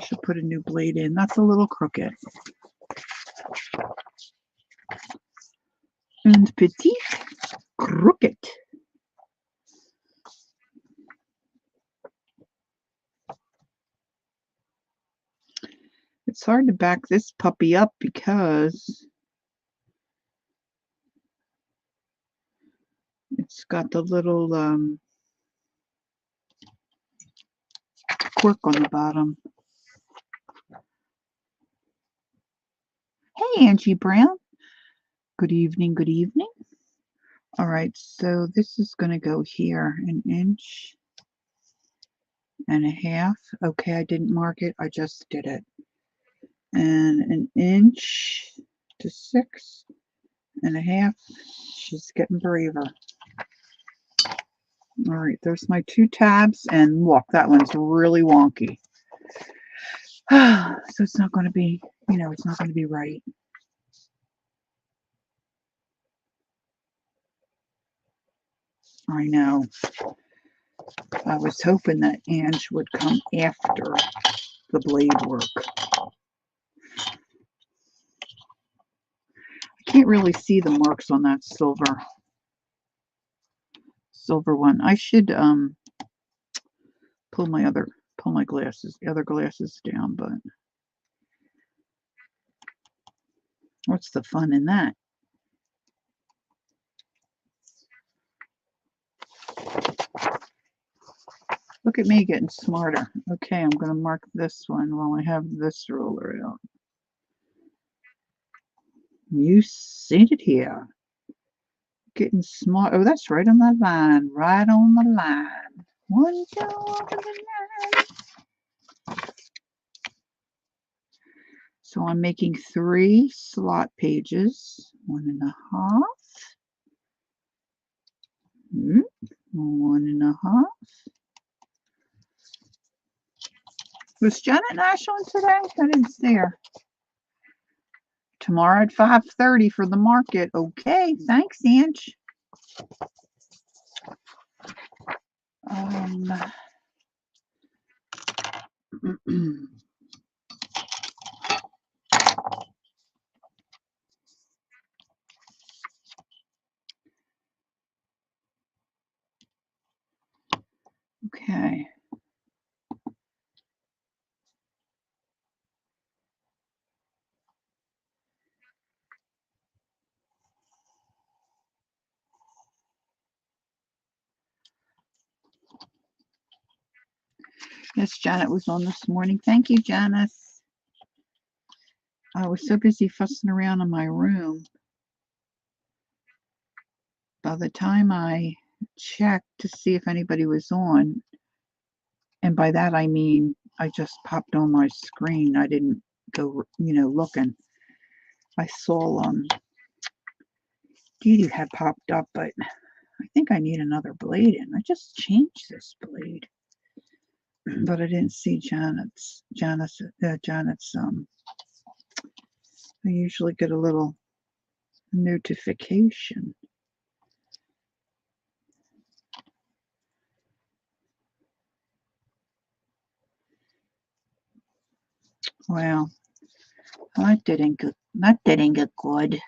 Should put a new blade in. That's a little crooked. and petite, crooked. It's hard to back this puppy up because it's got the little cork on the bottom. Hey, Angie Brown. Good evening, good evening. All right, so this is going to go here, 1.5 inches. Okay, I didn't mark it, I just did it. And 1 to 6.5 inches. She's getting braver. All right, there's my 2 tabs, and look, that one's really wonky. So it's not going to be, it's not going to be right. I know. I was hoping that Ange would come after the blade work. I can't really see the marks on that silver one. I should pull my other glasses down, but what's the fun in that? Look at me getting smarter. Okay, I'm going to mark this one while I have this ruler out. You see it here. Getting smart. Oh, that's right on the line. Right on the line. 1, 2, over the line. So I'm making 3 slot pages. 1.5. 1.5. Was Janet Nash on today? I didn't see her. Tomorrow at 5:30 for the market. Okay, thanks, Ange. Okay. Yes, Janet was on this morning. Thank you, Janice. I was so busy fussing around in my room. By the time I checked to see if anybody was on, and by that I mean I just popped on my screen. I didn't go, looking. I saw Dee Dee had popped up, but I think I need another blade in. I just changed this blade, but I didn't see Janet's. I usually get a little notification. Well, that didn't get good.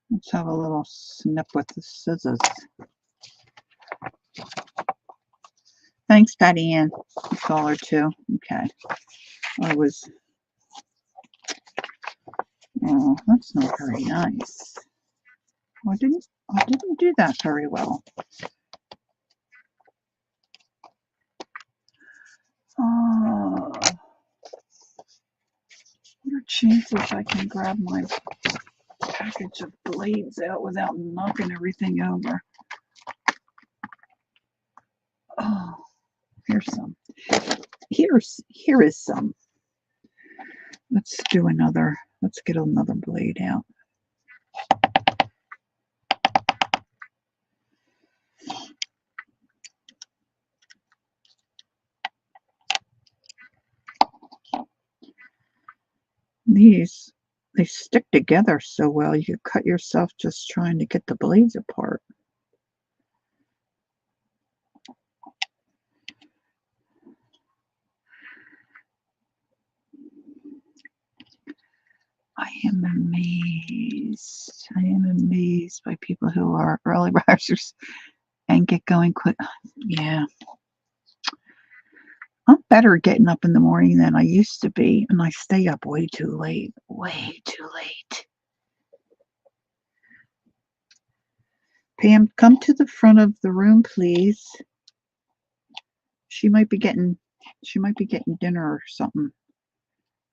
Let's have a little snip with the scissors. Thanks, Patty Ann. You saw her too. Okay. Oh, that's not very nice. I didn't do that very well. What are chances I can grab my package of blades out without knocking everything over? Oh, here's some. Here is some. Let's get another blade out. These, they stick together so well, you could cut yourself just trying to get the blades apart. I am amazed. I am amazed by people who are early risers and get going quick. Yeah. I'm better getting up in the morning than I used to be, and I stay up way too late. Way too late. Pam, come to the front of the room, please. She might be getting dinner or something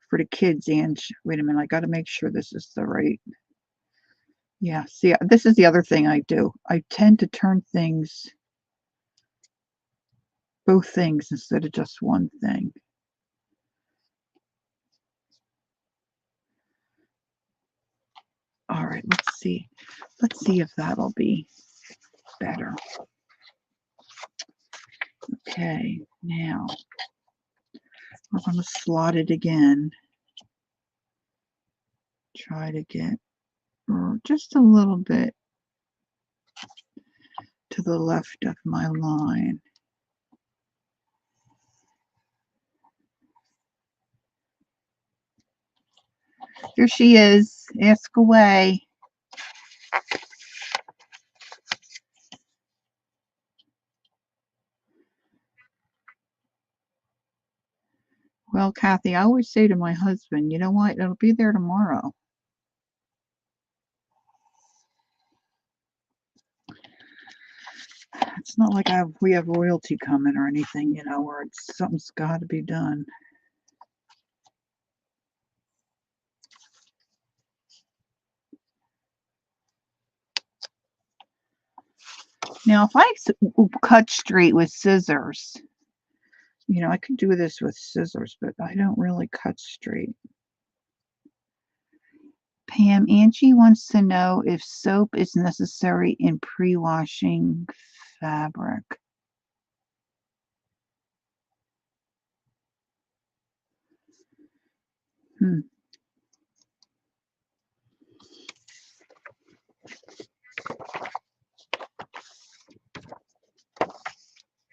for the kids. And wait a minute, I got to make sure this is the right. Yeah, see, this is the other thing I do. I tend to turn things, both things, instead of just one thing. All right, let's see. Let's see if that'll be better. Okay, now we're going to slot it again. Try to get just a little bit to the left of my line. Here she is. Ask away. Well, Kathy, I always say to my husband, you know what? It'll be there tomorrow. It's not like we have royalty coming or anything, you know, where something's got to be done. Now, if I cut straight with scissors, you know, I could do this with scissors, but I don't really cut straight. Pam, Angie wants to know if soap is necessary in pre-washing fabric.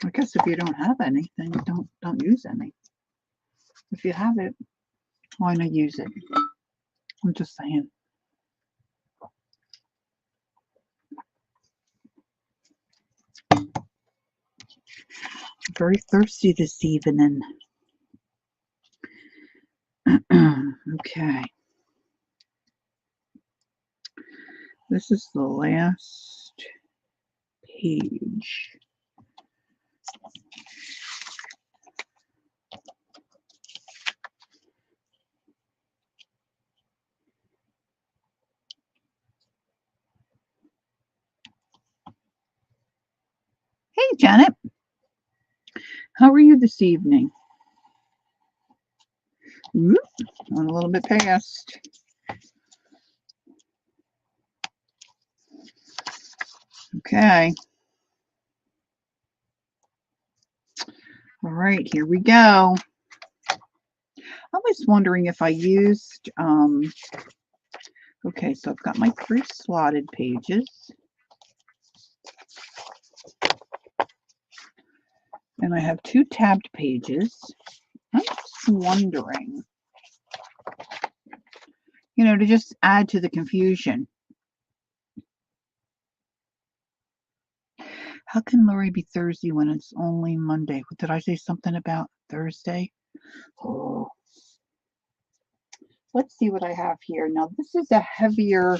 I guess if you don't have anything, don't use any. If you have it, why not use it? I'm just saying. I'm very thirsty this evening. Okay. This is the last page. Hey, Janet. How are you this evening? I'm a little bit past. Okay. All right, here we go. I was wondering if I used, okay, so I've got my 3 slotted pages. And I have 2 tabbed pages. I'm just wondering, you know, to just add to the confusion. How can Lori be Thursday when it's only Monday? Did I say something about Thursday? Oh. Let's see what I have here. Now, this is a heavier,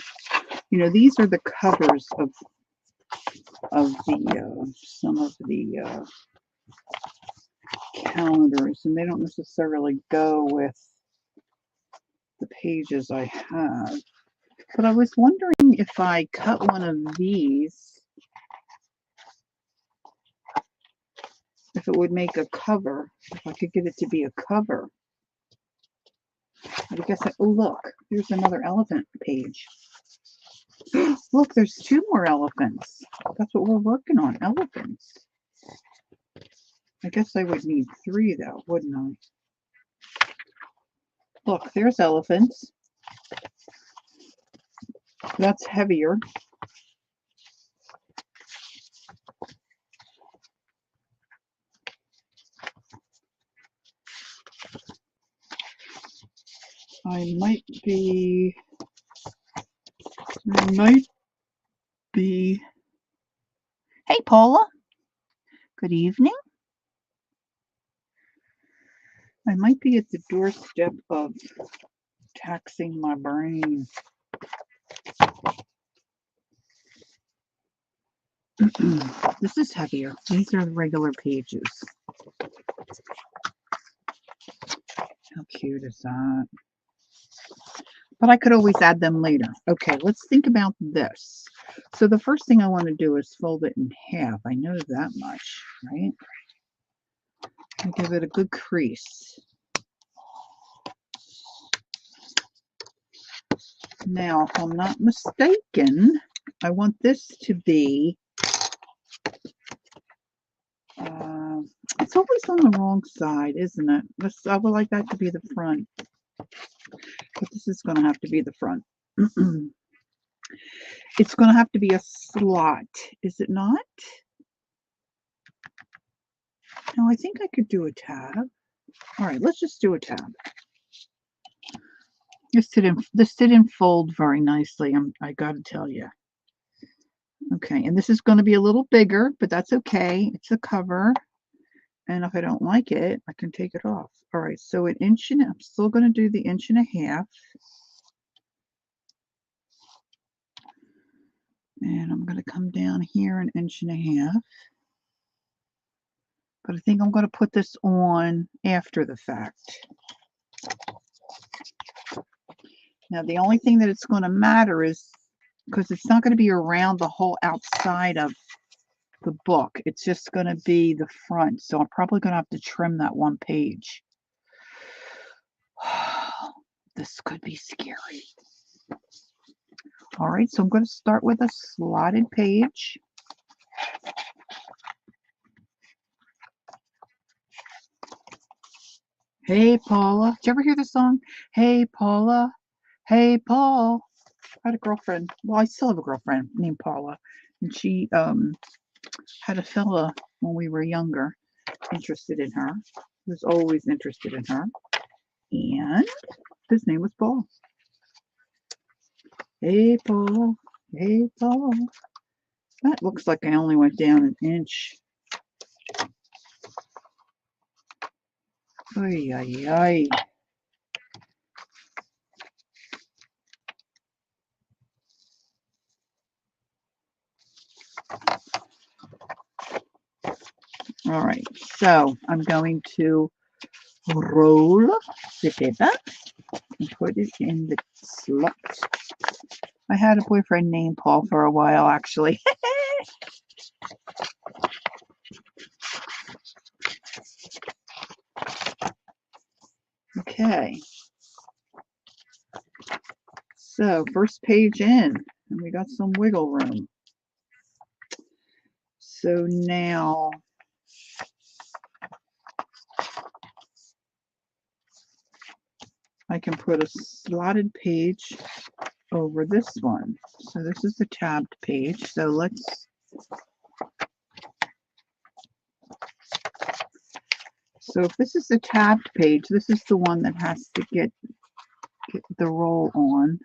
you know, these are the covers of the, some of the calendars, and they don't necessarily go with the pages I have. But I was wondering if I cut one of these, if it would make a cover, if I could get it to be a cover. I guess, oh look, there's another elephant page. Look, there's 2 more elephants. That's what we're working on, elephants. I guess I would need 3 though, wouldn't I? Look, there's elephants. That's heavier. I might be, hey Paula, good evening. I might be at the doorstep of taxing my brain. This is heavier. These are the regular pages. How cute is that? But I could always add them later. Okay, let's think about this. So the first thing I want to do is fold it in half. I know that much, right? And give it a good crease. Now, if I'm not mistaken, I want this to be, it's always on the wrong side, isn't it? I would like that to be the front. But this is going to have to be the front. It's going to have to be a slot, is it not? No, I think I could do a tab. All right, let's just do a tab. This didn't fold very nicely, I got to tell you. Okay, and this is going to be a little bigger, but that's okay. It's a cover. And if I don't like it, I can take it off. All right, so an inch and I'm still going to do the 1.5 inches. And I'm going to come down here 1.5 inches. But I think I'm going to put this on after the fact. Now, the only thing that it's going to matter is, because it's not going to be around the whole outside of the book, it's just going to be the front. So I'm probably going to have to trim that one page. This could be scary. All right, so I'm going to start with a slotted page. Hey, Paula. Did you ever hear the song? Hey, Paula. Hey, Paul. I had a girlfriend. Well, I still have a girlfriend named Paula. And she had a fella when we were younger interested in her. He was always interested in her. And his name was Paul. Hey, Paul. Hey, Paul. That looks like I only went down 1 inch. Ay, ay, ay. All right, so I'm going to roll the paper and put it in the slot. I had a boyfriend named Paul for a while, actually. Okay. So, first page in, and we got some wiggle room. So now, I can put a slotted page over this one. So this is the tabbed page. So let's, so if this is the tabbed page, this is the one that has to get the roll on.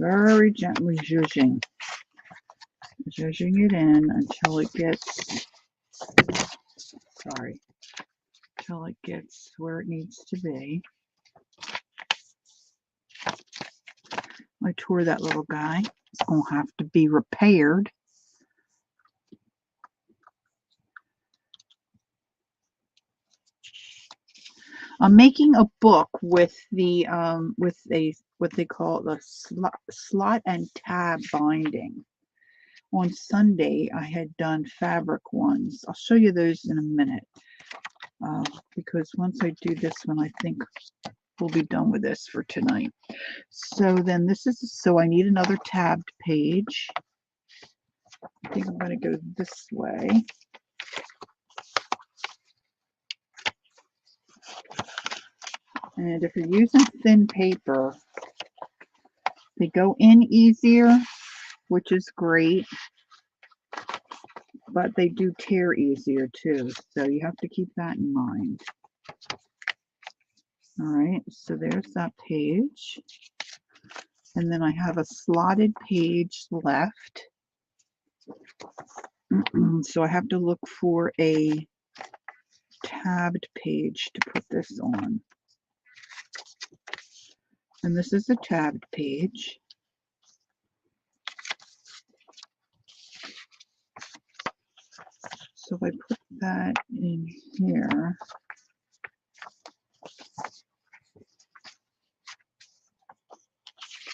Very gently zhuzhing it in until it gets, until it gets where it needs to be. I tore that little guy. It's going to have to be repaired. I'm making a book with the with a what they call the slot and tab binding. On Sunday, I had done fabric ones. I'll show you those in a minute because once I do this one, I think we'll be done with this for tonight. So then this is, so I need another tabbed page. I think I'm going to go this way. And if you're using thin paper, They go in easier, which is great, but they do tear easier too. So you have to keep that in mind. All right, so there's that page. And then I have a slotted page left. So I have to look for a tabbed page to put this on. And this is a tabbed page. So if I put that in here,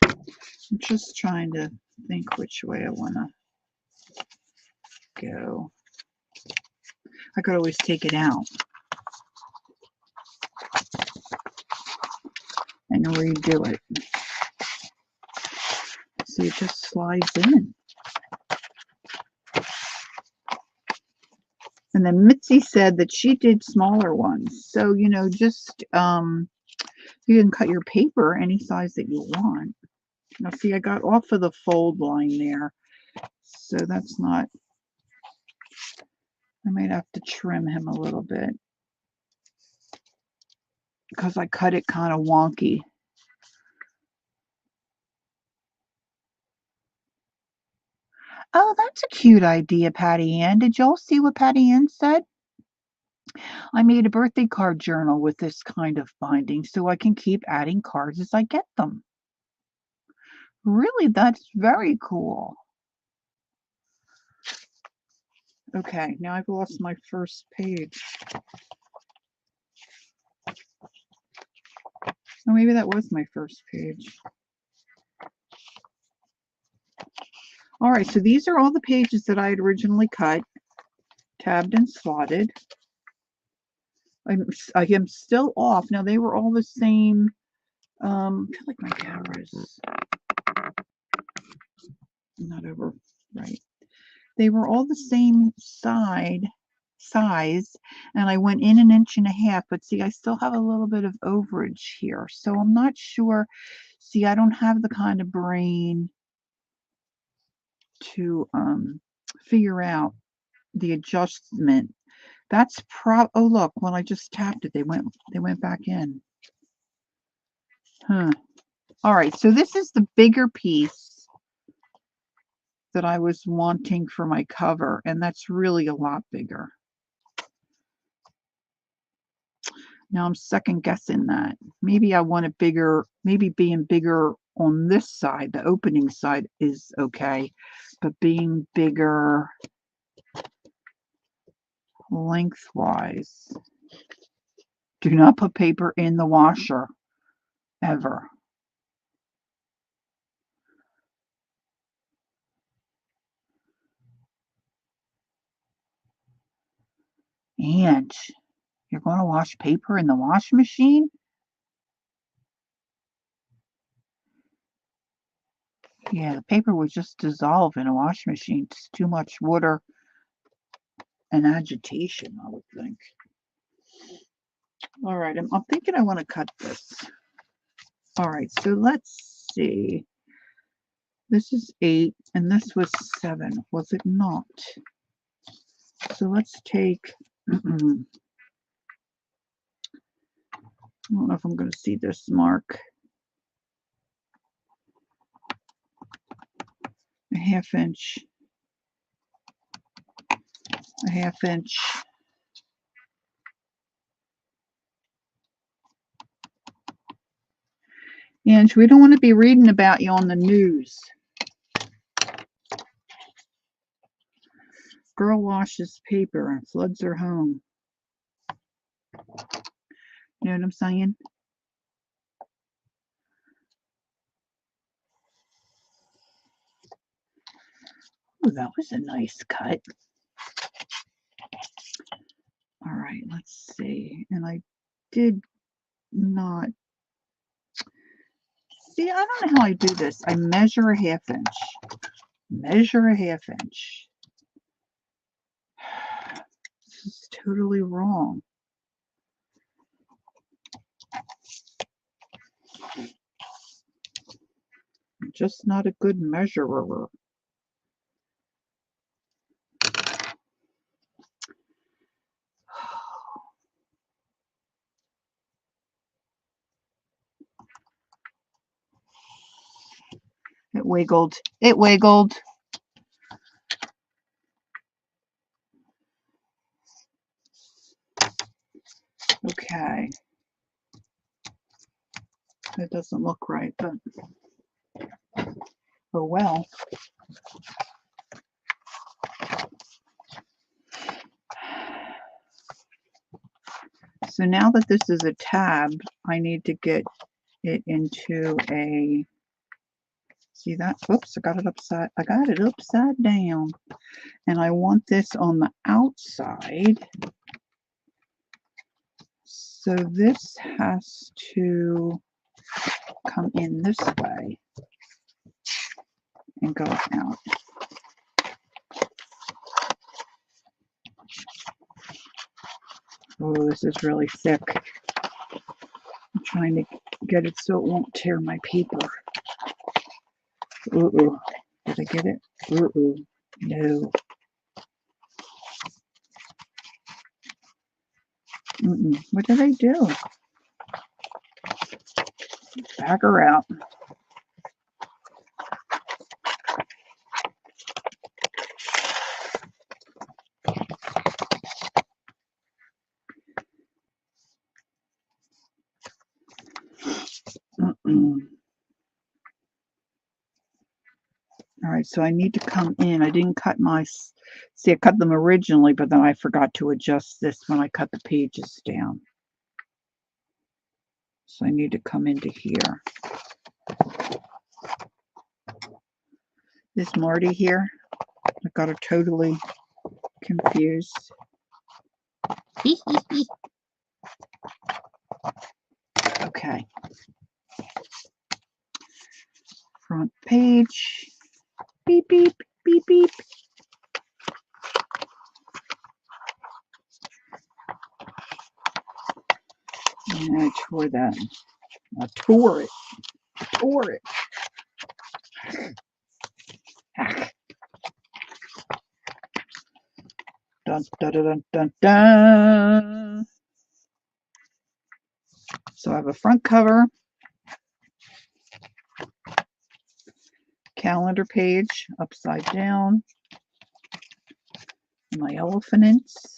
I'm just trying to think which way I want to go. I could always take it out and redo it. See, it just slides in. And then Mitzi said that she did smaller ones. So, you know, just you can cut your paper any size that you want. Now, see, I got off of the fold line there. So that's not, I might have to trim him a little bit because I cut it kind of wonky. Oh, that's a cute idea, Patty Ann. Did y'all see what Patty Ann said? I made a birthday card journal with this kind of binding so I can keep adding cards as I get them. Really, that's very cool. Okay, now I've lost my first page. Or maybe that was my first page. All right, so these are all the pages that I had originally cut, tabbed and slotted. I am still off. Now, they were all the same. I feel like my camera is not over right. They were all the same size, and I went in 1.5 inches, but see, I still have a little bit of overage here, so I'm not sure. See, I don't have the kind of brain to figure out the adjustment. That's oh, look, when I just tapped it, they went back in. Huh. All right, so this is the bigger piece that I was wanting for my cover, and that's really a lot bigger. Now I'm second guessing that. Maybe I want it bigger, maybe being bigger on this side, the opening side is okay, but being bigger lengthwise. Do not put paper in the washer, ever. And you're going to wash paper in the washing machine? Yeah, the paper would just dissolve in a washing machine. It's too much water and agitation, I would think. All right, I'm thinking I want to cut this. All right, so let's see. This is 8, and this was 7, was it not? So let's take, I don't know if I'm going to see this mark. A 1/2 inch. A 1/2 inch. And we don't want to be reading about you on the news. Girl washes paper and floods her home. You know what I'm saying? Oh, that was a nice cut. All right, let's see. And I did not. See, I don't know how I do this. I measure a 1/2 inch. Measure a 1/2 inch. This is totally wrong. just not a good measurer. It wiggled. It wiggled. Okay. It doesn't look right, but oh well. So now that this is a tab, I need to get it into a, see that? Oops, I got it upside down. And I want this on the outside. So this has to come in this way and go out. Oh, this is really thick. I'm trying to get it so it won't tear my paper. Did I get it? No. What did I do? Back her out. All right, so I need to come in. I didn't cut my, see, I cut them originally, but then I forgot to adjust this when I cut the pages down. So I need to come into here. Is Marty here? I got her totally confused. Okay. Front page. Beep, beep, beep, beep. And I tore that. I tore it. Tore it. Dun, dun, dun, dun, dun. So I have a front cover, calendar page upside down, my elephants.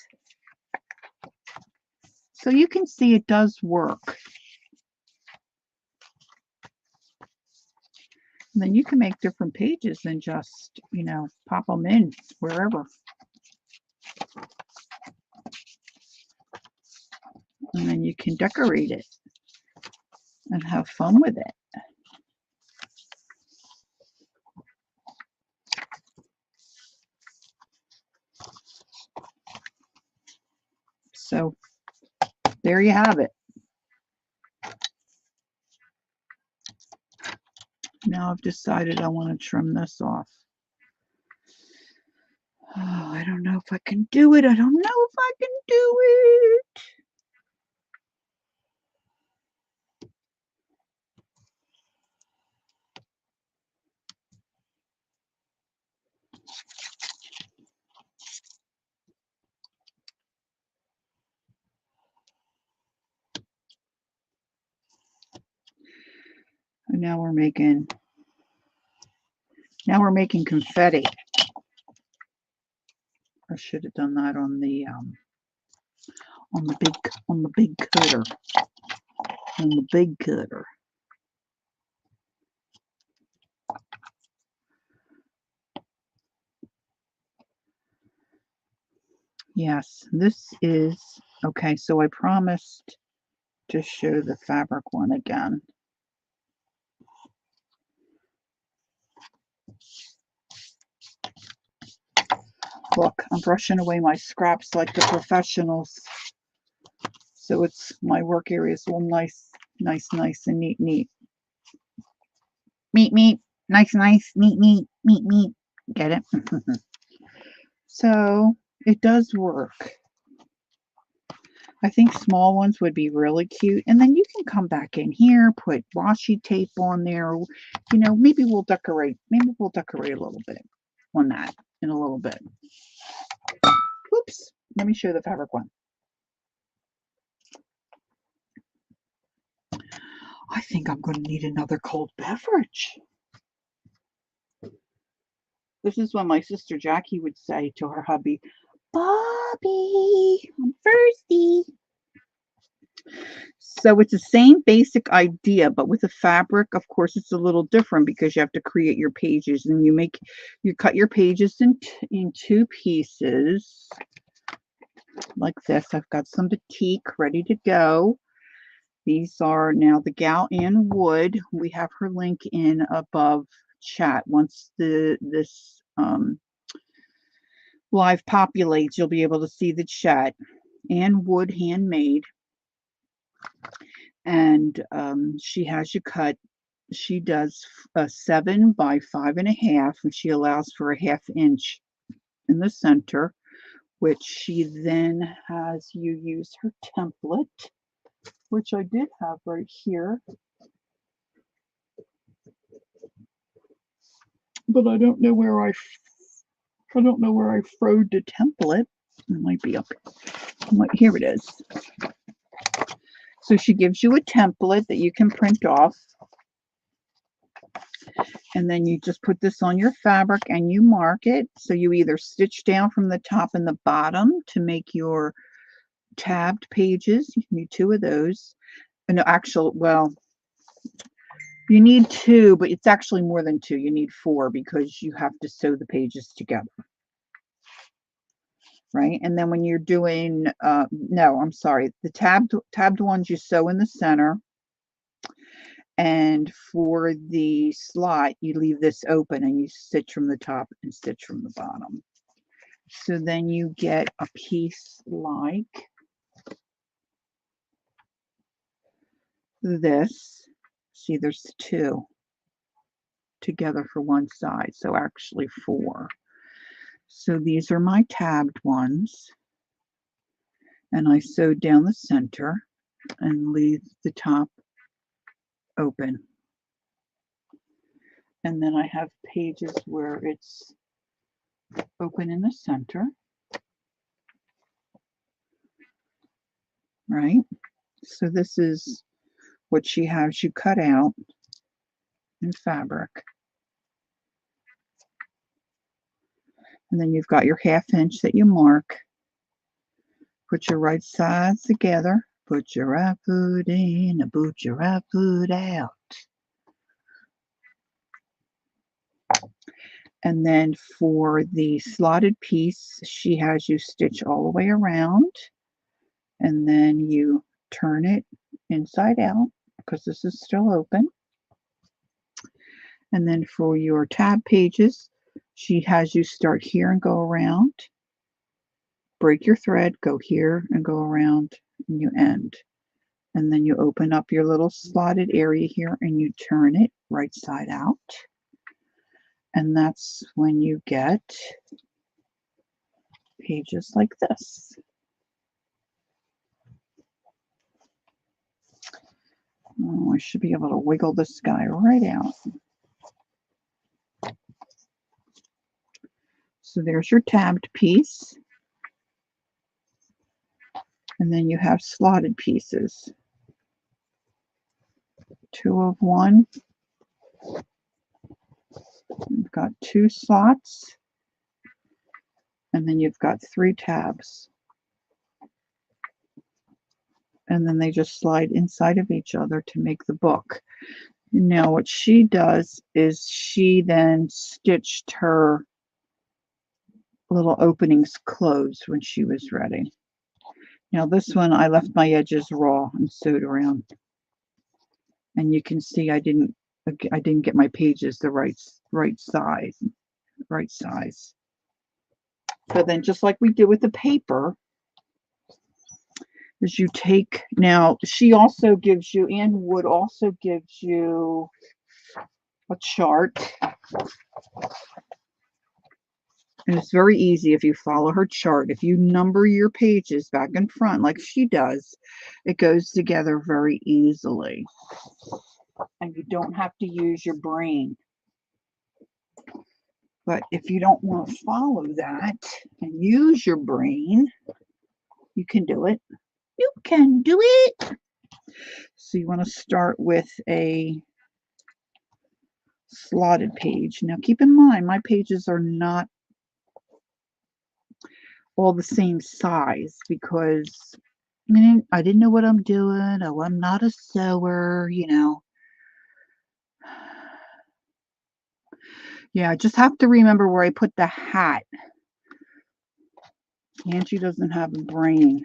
So you can see it does work. And then you can make different pages and just, you know, pop them in wherever. And then you can decorate it and have fun with it. So there you have it. Now I've decided I want to trim this off. Oh, I don't know if I can do it. I don't know if I can do it. And now we're making confetti. I should have done that on the big cutter. On the big cutter. Yes, this is okay. So I promised to show the fabric one again. Look, I'm brushing away my scraps like the professionals. So it's my work area is all nice and neat. Meat, nice, neat. Get it? So it does work. I think small ones would be really cute. And then you can come back in here, put washi tape on there. You know, maybe we'll decorate. Maybe we'll decorate a little bit on that in a little bit. Oops. Let me show the fabric one. I think I'm going to need another cold beverage. This is when my sister Jackie would say to her hubby, Bobby, I'm thirsty. So it's the same basic idea, but with the fabric, of course, it's a little different because you have to create your pages, and you cut your pages in two pieces like this. I've got some batik ready to go. These are now the Gal Ann Wood. We have her link in above chat. Once this live populates, you'll be able to see the chat. Ann Wood handmade. And she has you cut. She does a 7 by 5.5, and she allows for a 1/2 inch in the center, which she then has you use her template, which I did have right here, but I don't know where I throwed the template. It might be up. Here it is. So she gives you a template that you can print off. And then you just put this on your fabric and you mark it. So you either stitch down from the top and the bottom to make your tabbed pages. You can do 2 of those. No, well, you need 2, but it's actually more than 2. You need 4 because you have to sew the pages together. Right? And then when you're doing, no, I'm sorry, the tabbed ones you sew in the center. And for the slot, you leave this open and you stitch from the top and stitch from the bottom. So then you get a piece like this. See, there's 2 together for one side, so actually 4. So these are my tabbed ones. And I sewed down the center and leave the top open. And then I have pages where it's open in the center. Right? So this is what she has you cut out in fabric. And then you've got your 1/2 inch that you mark. Put your right sides together. Put your right foot in and put your right foot out. And then for the slotted piece, she has you stitch all the way around. And then you turn it inside out because this is still open. And then for your tab pages, she has you start here and go around. Break your thread, go here and go around, and you end. And then you open up your little slotted area here and you turn it right side out. And that's when you get pages like this. Oh, I should be able to wiggle this guy right out. So there's your tabbed piece. And then you have slotted pieces. 2 of one. You've got 2 slots. And then you've got 3 tabs. And then they just slide inside of each other to make the book. Now what she does is she then stitched her little openings closed when she was ready. Now this one I left my edges raw and sewed around. And you can see I didn't get my pages the right size. So then just like we did with the paper, is you take, now she also gives you, Ann Wood also gives you a chart. And it's very easy if you follow her chart. If you number your pages back and front like she does, it goes together very easily. And you don't have to use your brain. But if you don't want to follow that and use your brain, you can do it. You can do it. So you want to start with a slotted page. Now keep in mind, my pages are not all the same size because I didn't know what I'm doing. Oh, I'm not a sewer, you know. Yeah, I just have to remember where I put the hat. Angie doesn't have a brain.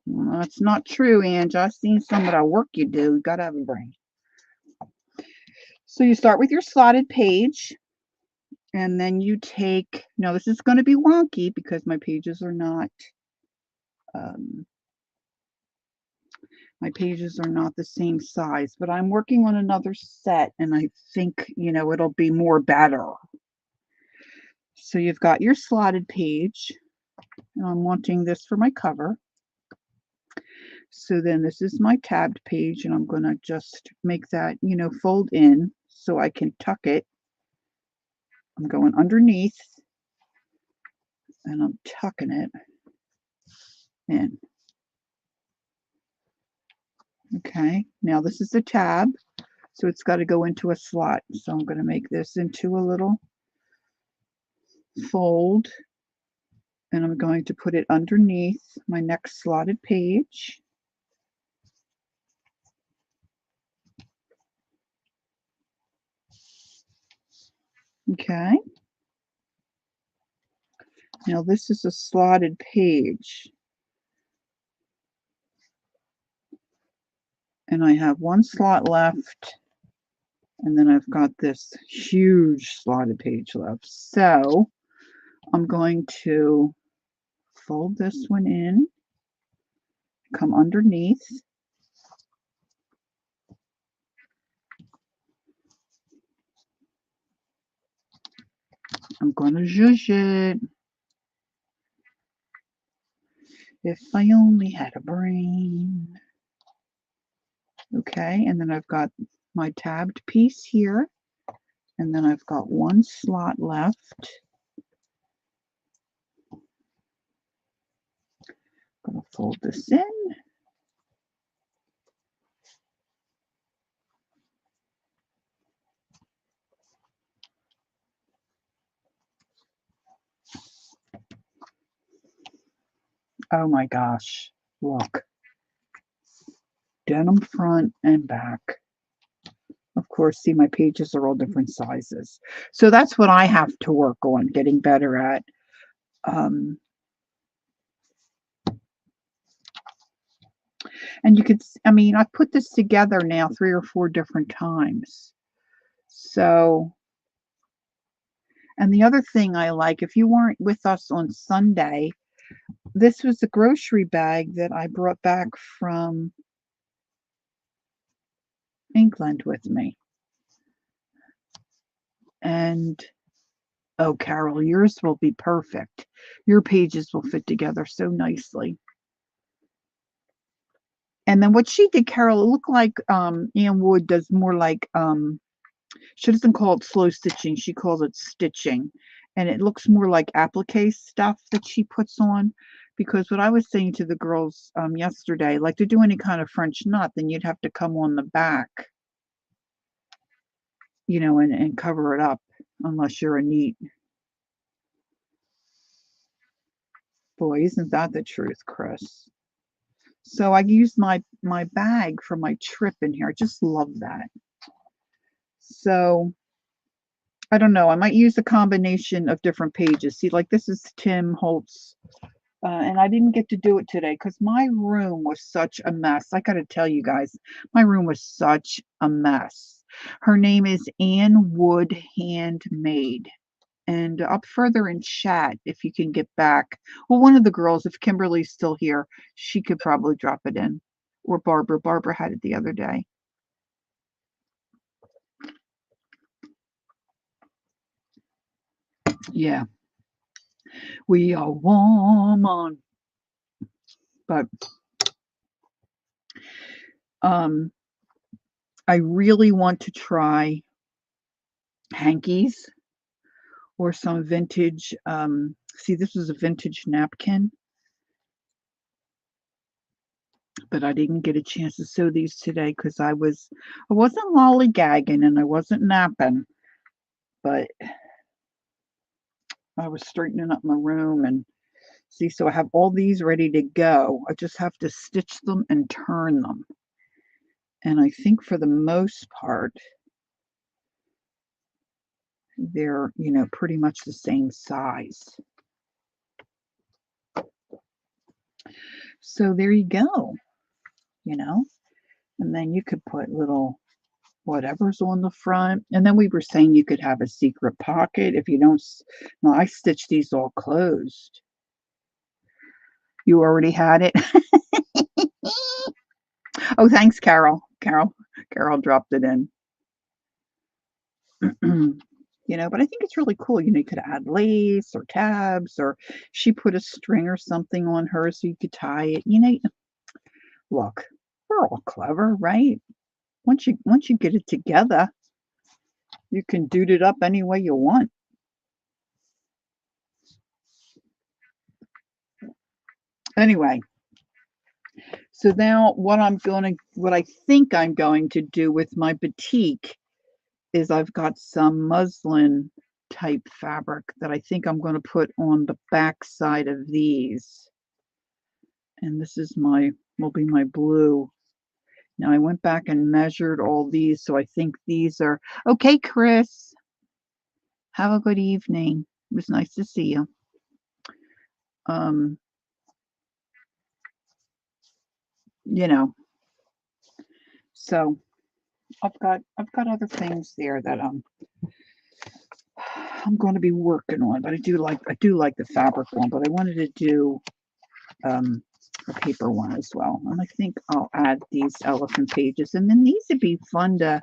Well, that's not true, Angie. I've seen some of the work you do. You gotta have a brain. So you start with your slotted page, and then you take, now this is going to be wonky because my pages are not, the same size, but I'm working on another set, and I think, it'll be more better. So you've got your slotted page, and I'm wanting this for my cover. So then this is my tabbed page, and I'm going to just make that, fold in so I can tuck it. I'm going underneath, and I'm tucking it in. Okay, now this is a tab, so it's got to go into a slot. So I'm going to make this into a little fold, and I'm going to put it underneath my next slotted page. Okay. Now this is a slotted page. And I have one slot left, and then I've got this huge slotted page left. So I'm going to fold this one in, come underneath, I'm going to zhuzh it. If I only had a brain. Okay, and then I've got my tabbed piece here, and then I've got one slot left. I'm going to fold this in. Oh my gosh, look. Denim front and back. Of course, see, my pages are all different sizes. So that's what I have to work on, getting better at. And you could, I've put this together now 3 or 4 different times. So, and the other thing I like, if you weren't with us on Sunday, this was a grocery bag that I brought back from England with me. And, oh, Carol, yours will be perfect. Your pages will fit together so nicely. And then what she did, Carol, it looked like Ann Wood does more like, she doesn't call it slow stitching, she calls it stitching. And it looks more like applique stuff that she puts on. Because what I was saying to the girls yesterday, like to do any kind of French knot, then you'd have to come on the back, and cover it up, unless you're a neat. Boy, isn't that the truth, Chris? So I used my bag for my trip in here. I just love that. So I don't know. I might use a combination of different pages. See, like this is Tim Holtz. And I didn't get to do it today because my room was such a mess. I got to tell you guys, my room was such a mess. Her name is Ann Wood Handmade. And up further in chat, if you can get back. Well, one of the girls, if Kimberly's still here, she could probably drop it in. Or Barbara. Barbara had it the other day. Yeah. We are woman. But I really want to try hankies or some vintage. See, this is a vintage napkin, but I didn't get a chance to sew these today because I wasn't lollygagging and I wasn't napping, but I was straightening up my room and see, so I have all these ready to go. I just have to stitch them and turn them. And I think for the most part, they're, pretty much the same size. So there you go, and then you could put little whatever's on the front. And then we were saying you could have a secret pocket if you don't. No, I stitched these all closed. You already had it? Oh, thanks, Carol. Carol dropped it in. But I think it's really cool. You could add lace or tabs, or she put a string or something on hers so you could tie it. Look, we're all clever, right? Once you get it together, you can do it up any way you want. Anyway, so now what I think I'm going to do with my batik is I've got some muslin type fabric that I think I'm going to put on the back side of these. And this is will be my blue. Now I went back and measured all these, so I think these are okay. Chris, have a good evening. It was nice to see you. So I've got other things there that I'm going to be working on, but I do like the fabric one, but I wanted to do a paper one as well. And I think I'll add these elephant pages, and then these would be fun to,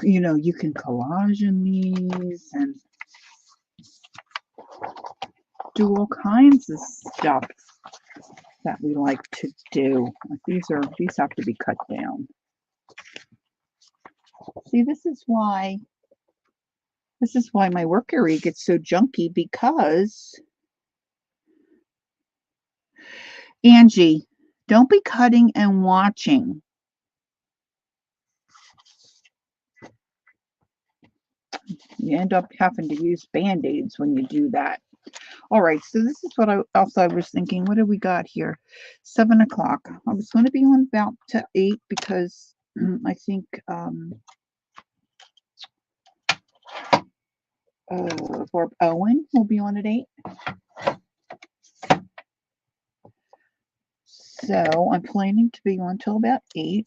you can collage in these and do all kinds of stuff that we like to do. Like these have to be cut down. See, this is why my work area gets so junky, because Angie, don't be cutting and watching. You end up having to use Band-Aids when you do that. All right, so this is what I was thinking. What do we got here? 7 o'clock. I was going to be on about to 8 because I think Barb Owen will be on at 8. So I'm planning to be on till about 8.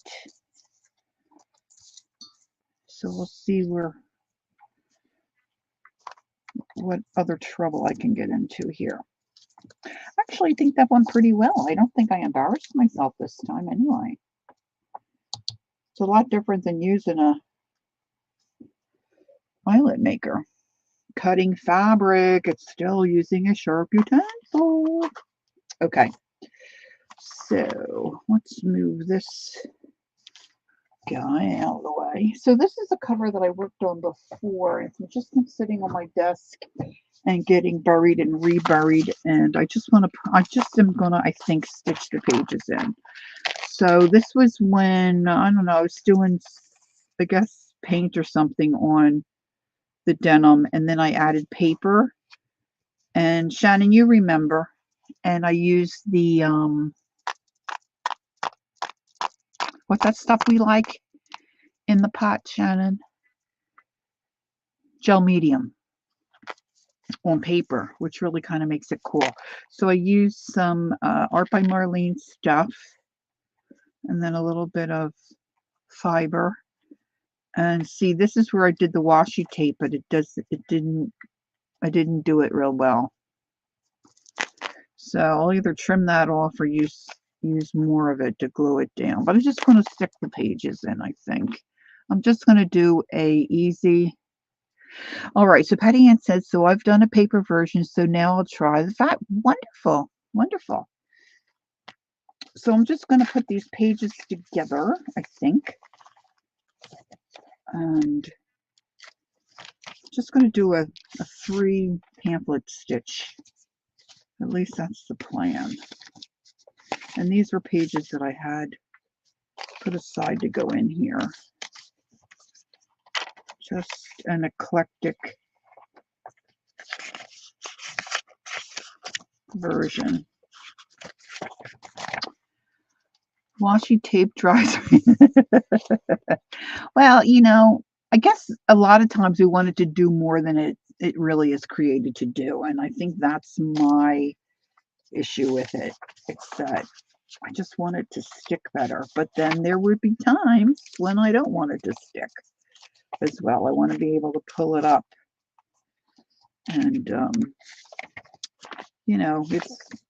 So we'll see what other trouble I can get into here. Actually, I think that went pretty well. I don't think I embarrassed myself this time anyway. It's a lot different than using a eyelet maker. Cutting fabric, it's still using a sharp utensil. Okay, so let's move this guy out of the way. So this is a cover that I worked on before. It's just been sitting on my desk and getting buried and reburied, and I just am gonna, I think, stitch the pages in. So this was when, I don't know, I was doing, I guess, paint or something on the denim, and then I added paper. And Shannon, you remember, and I used the what's that stuff we like in the pot, Shannon? Gel medium on paper, which really kind of makes it cool. So I used some Art by Marlene stuff, and then a little bit of fiber. And see, this is where I did the washi tape, but I didn't do it real well. So I'll either trim that off or use more of it to glue it down. But I'm just going to stick the pages in, I think. I'm just going to do a easy All right, so Patty Ann says, so I've done a paper version, so now I'll try the fat. Wonderful, wonderful. So I'm just going to put these pages together, I think. And just going to do a 3 pamphlet stitch. At least that's the plan. And these were pages that I had put aside to go in here. Just an eclectic version. Washi tape dries. Well, I guess a lot of times we wanted to do more than it really is created to do. And I think that's my issue with it. It's that I just want it to stick better. But then there would be times when I don't want it to stick as well. I want to be able to pull it up. And,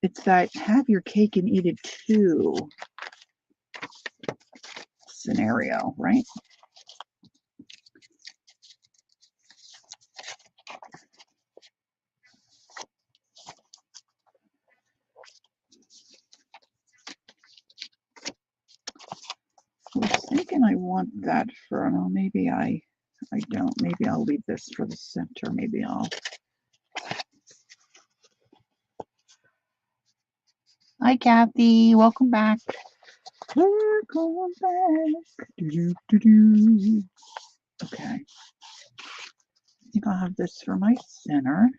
it's that have your cake and eat it too scenario, right? I was thinking I want that for, no, maybe I don't. Maybe I'll leave this for the center. Maybe I'll. Hi, Kathy. Welcome back. We're going back. Okay. I think I'll have this for my center.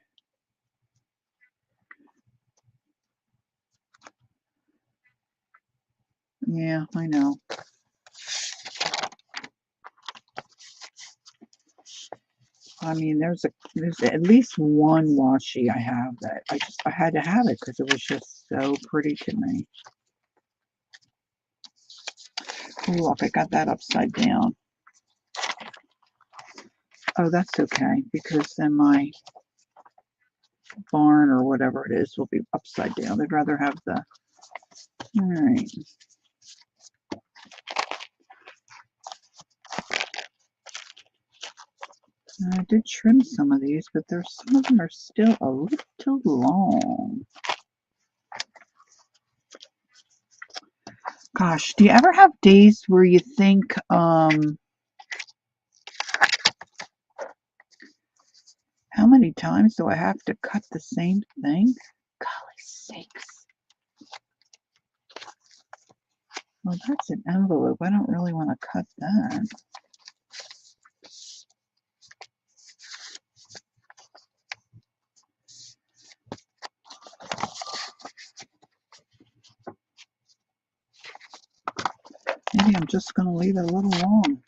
Yeah, I know. I mean, there's at least one washi I have that I had to have it because it was just so pretty to me. Oh, look, I got that upside down. Oh, that's okay, because then my barn or whatever it is will be upside down. I'd rather have the, all right. I did trim some of these, but some of them are still a little long. Gosh, do you ever have days where you think, how many times do I have to cut the same thing? Golly sakes. Well, that's an envelope. I don't really want to cut that. Maybe I'm just going to leave it a little long.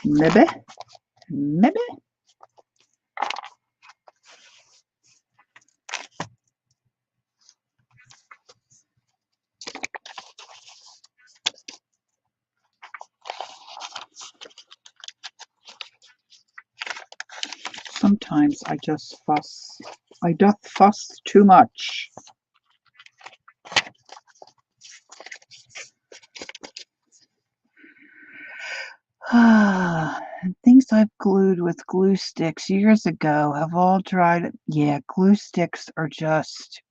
Maybe. Maybe. Sometimes I just fuss. I doth fuss too much. Things I've glued with glue sticks years ago have all dried. Yeah, glue sticks are just,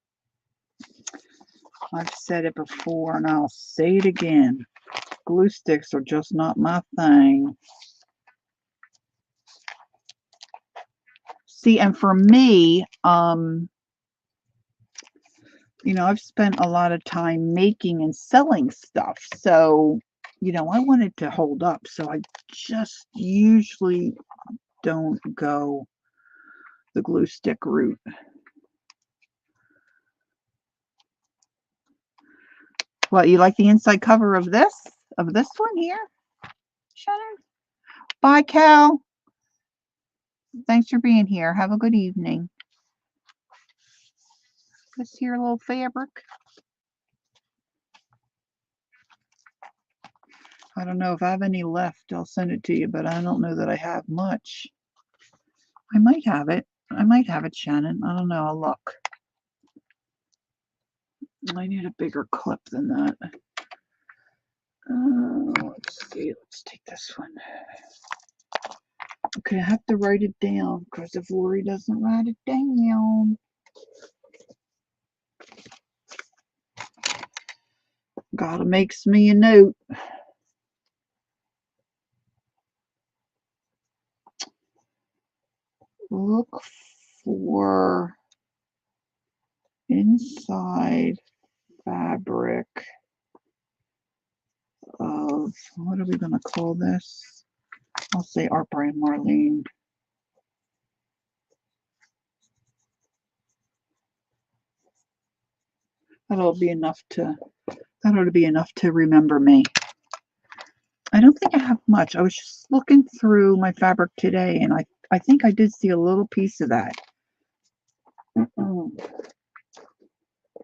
I've said it before and I'll say it again. Glue sticks are just not my thing. See, and for me, I've spent a lot of time making and selling stuff. So, I want it to hold up. So I just usually don't go the glue stick route. What, you like the inside cover of this one here, Shannon? Bye, Cal. Thanks for being here. Have a good evening. This here little fabric. I don't know if I have any left. I'll send it to you, but I don't know that I have much. I might have it. I might have it, Shannon. I don't know. I'll look. I need a bigger clip than that. Let's see. Let's take this one. Okay, I have to write it down because if Lori doesn't write it down, gotta makes me a note. Look for inside fabric of, what are we going to call this? I'll say Art by Marlene. That ought to be enough to remember me. I don't think I have much. I was just looking through my fabric today, and I think I did see a little piece of that.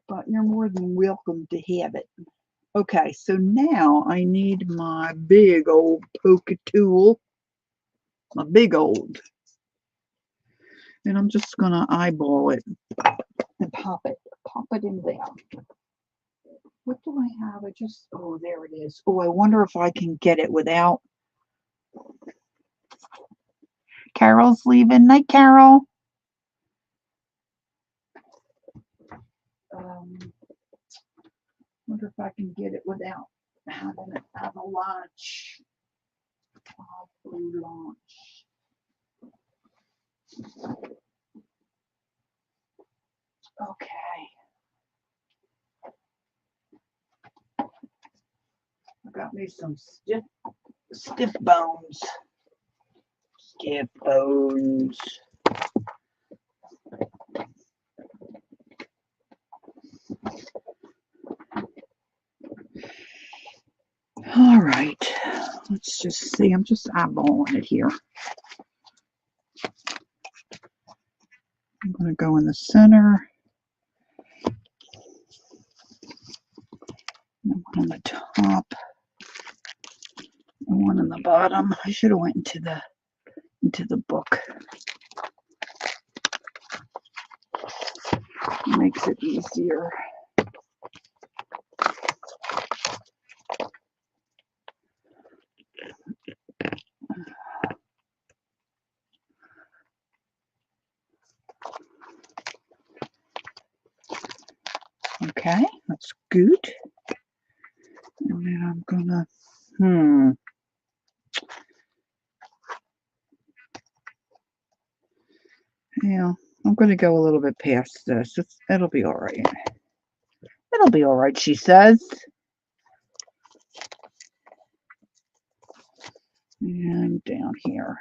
But you're more than welcome to have it. Okay, so now I need my big old poker tool. My big old. And I'm just going to eyeball it and pop it in there. What do I have? Oh, there it is. Oh, I wonder if I can get it without. Carol's leaving. Night, Carol. Wonder if I can get it without having it have a launch. Blue launch. Okay. I got me some stiff bones. Stiff bones. All right. Let's just see. I'm just eyeballing it here. I'm going to go in the center. And one on the top. And one on the bottom. I should have went into the book. It makes it easier. Okay, that's good. And then I'm gonna, yeah, I'm gonna go a little bit past this. It'll be all right. It'll be all right, she says. And down here.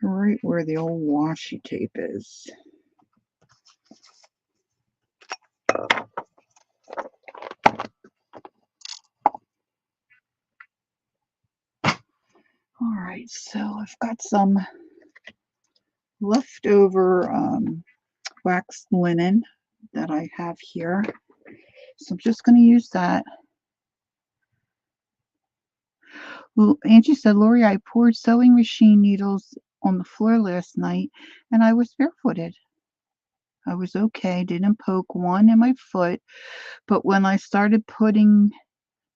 Right where the old washi tape is. All right, so I've got some leftover waxed linen that I have here. So I'm just going to use that. Well, Angie said, Lori, I poured sewing machine needles on the floor last night and I was barefooted. I was okay, didn't poke one in my foot, but when I started putting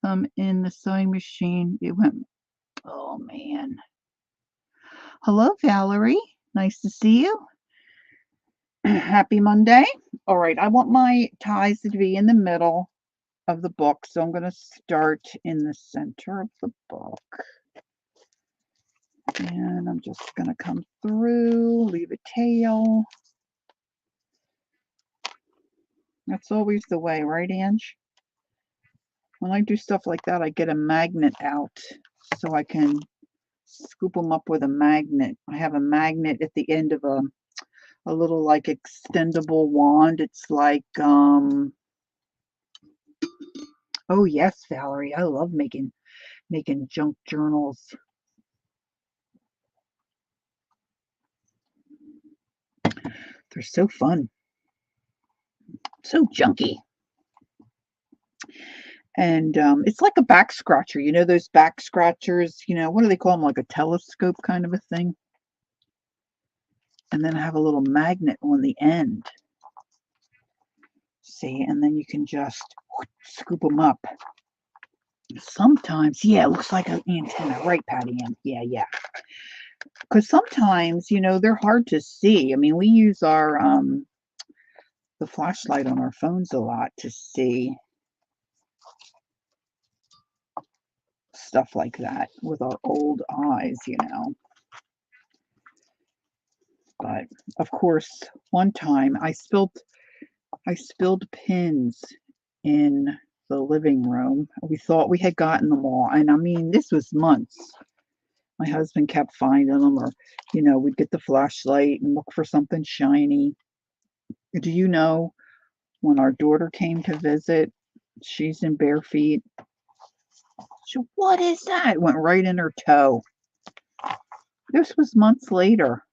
them in the sewing machine, it went, oh man. Hello, Valerie. Nice to see you. Happy Monday. All right, I want my ties to be in the middle of the book, so I'm going to start in the center of the book. And I'm just going to come through, leave a tail. That's always the way, right, Ange? When I do stuff like that, I get a magnet out so I can scoop them up with a magnet. I have a magnet at the end of a little like extendable wand. It's like, oh yes, Valerie, I love making junk journals. They're so fun. So junky. And it's like a back scratcher. You know those back scratchers, what do they call them? Like a telescope kind of a thing. And then I have a little magnet on the end. See, and then you can just scoop them up. Sometimes, yeah, it looks like an antenna, right, Patty Ann? Yeah, yeah. Because sometimes, you know, they're hard to see. I mean, we use our the flashlight on our phones a lot to see stuff like that with our old eyes, you know. But of course, one time I spilled pins in the living room. We thought we had gotten them all, and I mean, this was months. My husband kept finding them, or you know, we'd get the flashlight and look for something shiny. Do you know, when our daughter came to visit, she's in bare feet. She, what is that? It went right in her toe. This was months later.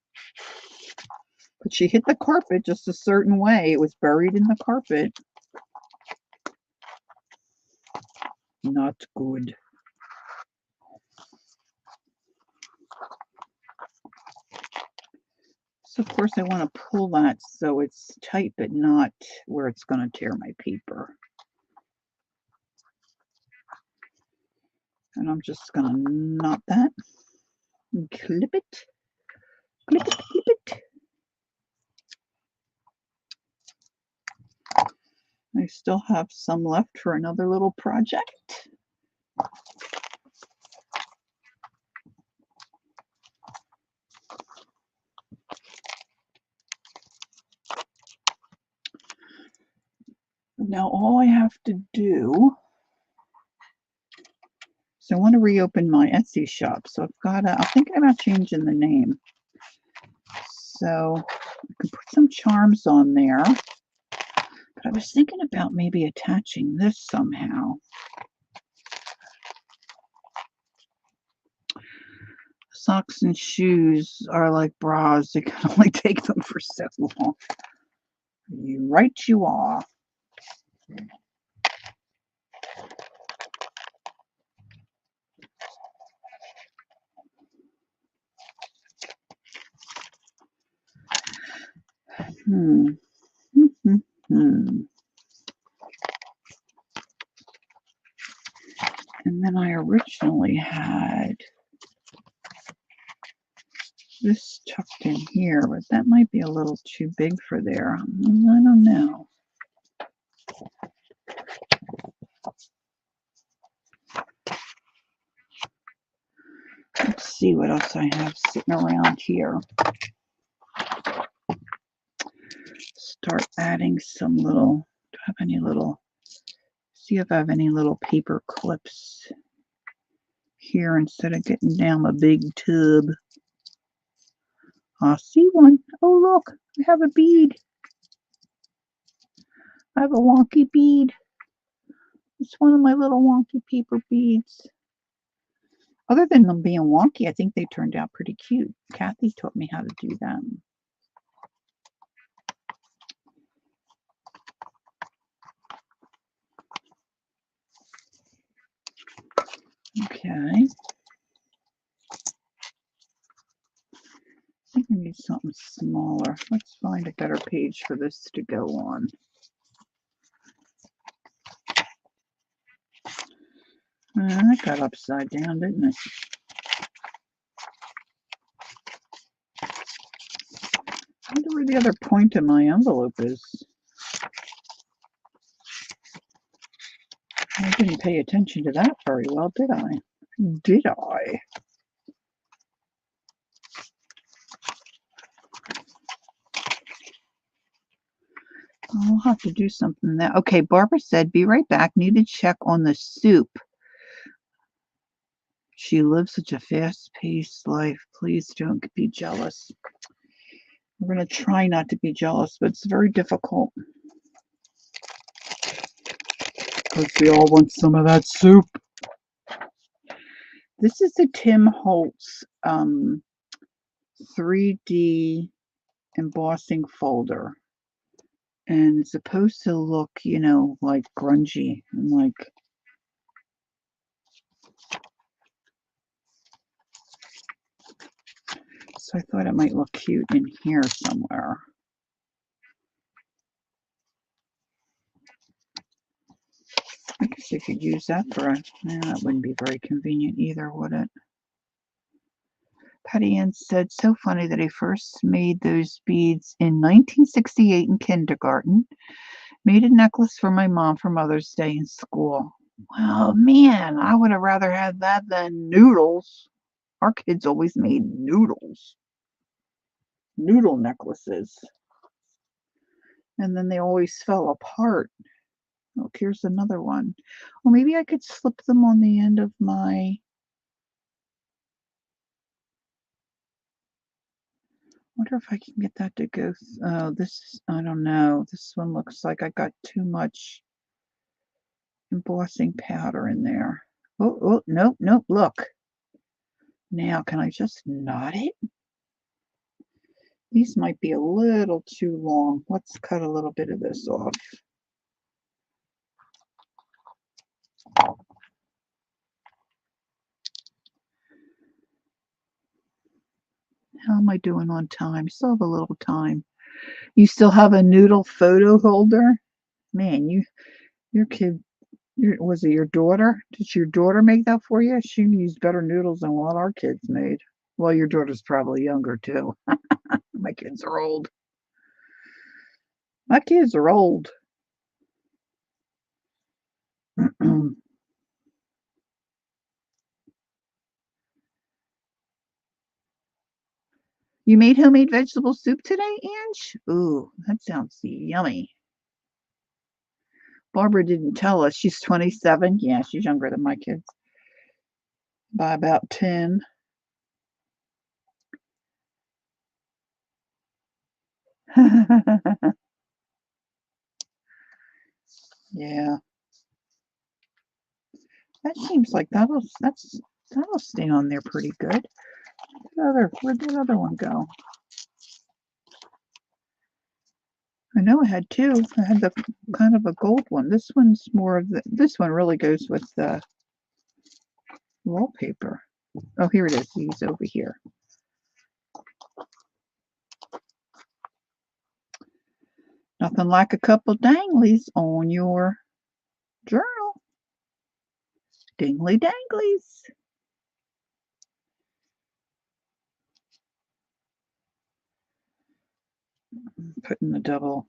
But she hit the carpet just a certain way. It was buried in the carpet. Not good. So of course I want to pull that so it's tight, but not where it's going to tear my paper. And I'm just going to knot that and clip it. Clip it, clip it. I still have some left for another little project. Now all I have to do, so I want to reopen my Etsy shop. So I'm thinking about changing the name. So I can put some charms on there. But I was thinking about maybe attaching this somehow. Socks and shoes are like bras. You can only take them for so long. You right you are. Hmm. And then I originally had this tucked in here, but that might be a little too big for there. I don't know. Let's see what else I have sitting around here. Start adding some little, do I have any little, see if I have any little paper clips here instead of getting down a big tub. I see one. Oh, look, I have a bead. I have a wonky bead. It's one of my little wonky paper beads. Other than them being wonky, I think they turned out pretty cute. Kathy taught me how to do them. Okay. I think I need something smaller. Let's find a better page for this to go on. That got upside down, didn't it? I wonder where the other point of my envelope is. I didn't pay attention to that very well, did I? Did I? I'll have to do something there. Okay, Barbara said, be right back. Need to check on the soup. She lives such a fast-paced life. Please don't be jealous. We're going to try not to be jealous, but it's very difficult. Because we all want some of that soup. This is the Tim Holtz 3D embossing folder. And it's supposed to look, you know, like grungy and like... So I thought it might look cute in here somewhere. I guess you could use that for a, that wouldn't be very convenient either, would it? Patty Ann said, so funny that I first made those beads in 1968 in kindergarten. Made a necklace for my mom for Mother's Day in school. Well, man, I would have rather had that than noodles. Our kids always made noodles. Noodle necklaces. And then they always fell apart. Oh, here's another one. Well, maybe I could slip them on the end of my... wonder if I can get that to go. Oh, this, I don't know. This one looks like I got too much embossing powder in there. Oh, nope, nope, look. Now, can I just knot it? These might be a little too long. Let's cut a little bit of this off. How am I doing on time? Still have a little time. You still have a noodle photo holder? Man, your kid, was it your daughter? Did your daughter make that for you? She used better noodles than what our kids made. Well, your daughter's probably younger too. My kids are old. My kids are old. You made homemade vegetable soup today, Ange? Ooh, that sounds yummy. Barbara didn't tell us. She's 27. Yeah, she's younger than my kids by about 10. Yeah, that seems like that'll stay on there pretty good. Where'd that other one go? I know I had two. I had the kind of a gold one. This one's more of the. This one really goes with the wallpaper. Oh, here it is. He's over here. Nothing like a couple danglies on your journal. Dingly danglies. Putting the double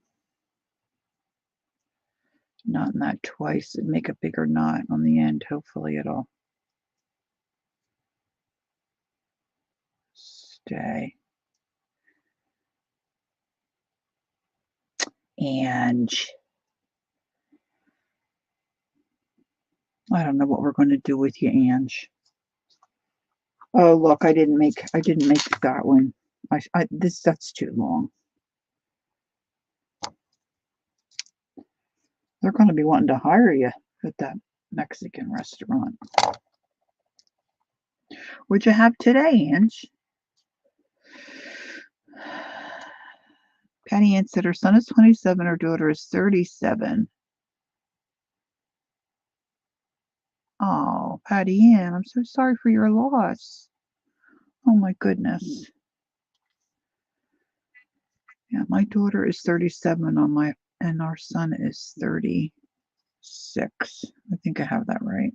knot in that twice and make a bigger knot on the end. Hopefully it'll stay. And I don't know what we're going to do with you, Ange. Oh, look, I didn't make that one. That's too long. They're going to be wanting to hire you at that Mexican restaurant. What'd you have today, Ange? Patty Ann said her son is 27, her daughter is 37. Oh, Patty Ann, I'm so sorry for your loss. Oh my goodness. Yeah, my daughter is 37 and our son is 36. I think I have that right.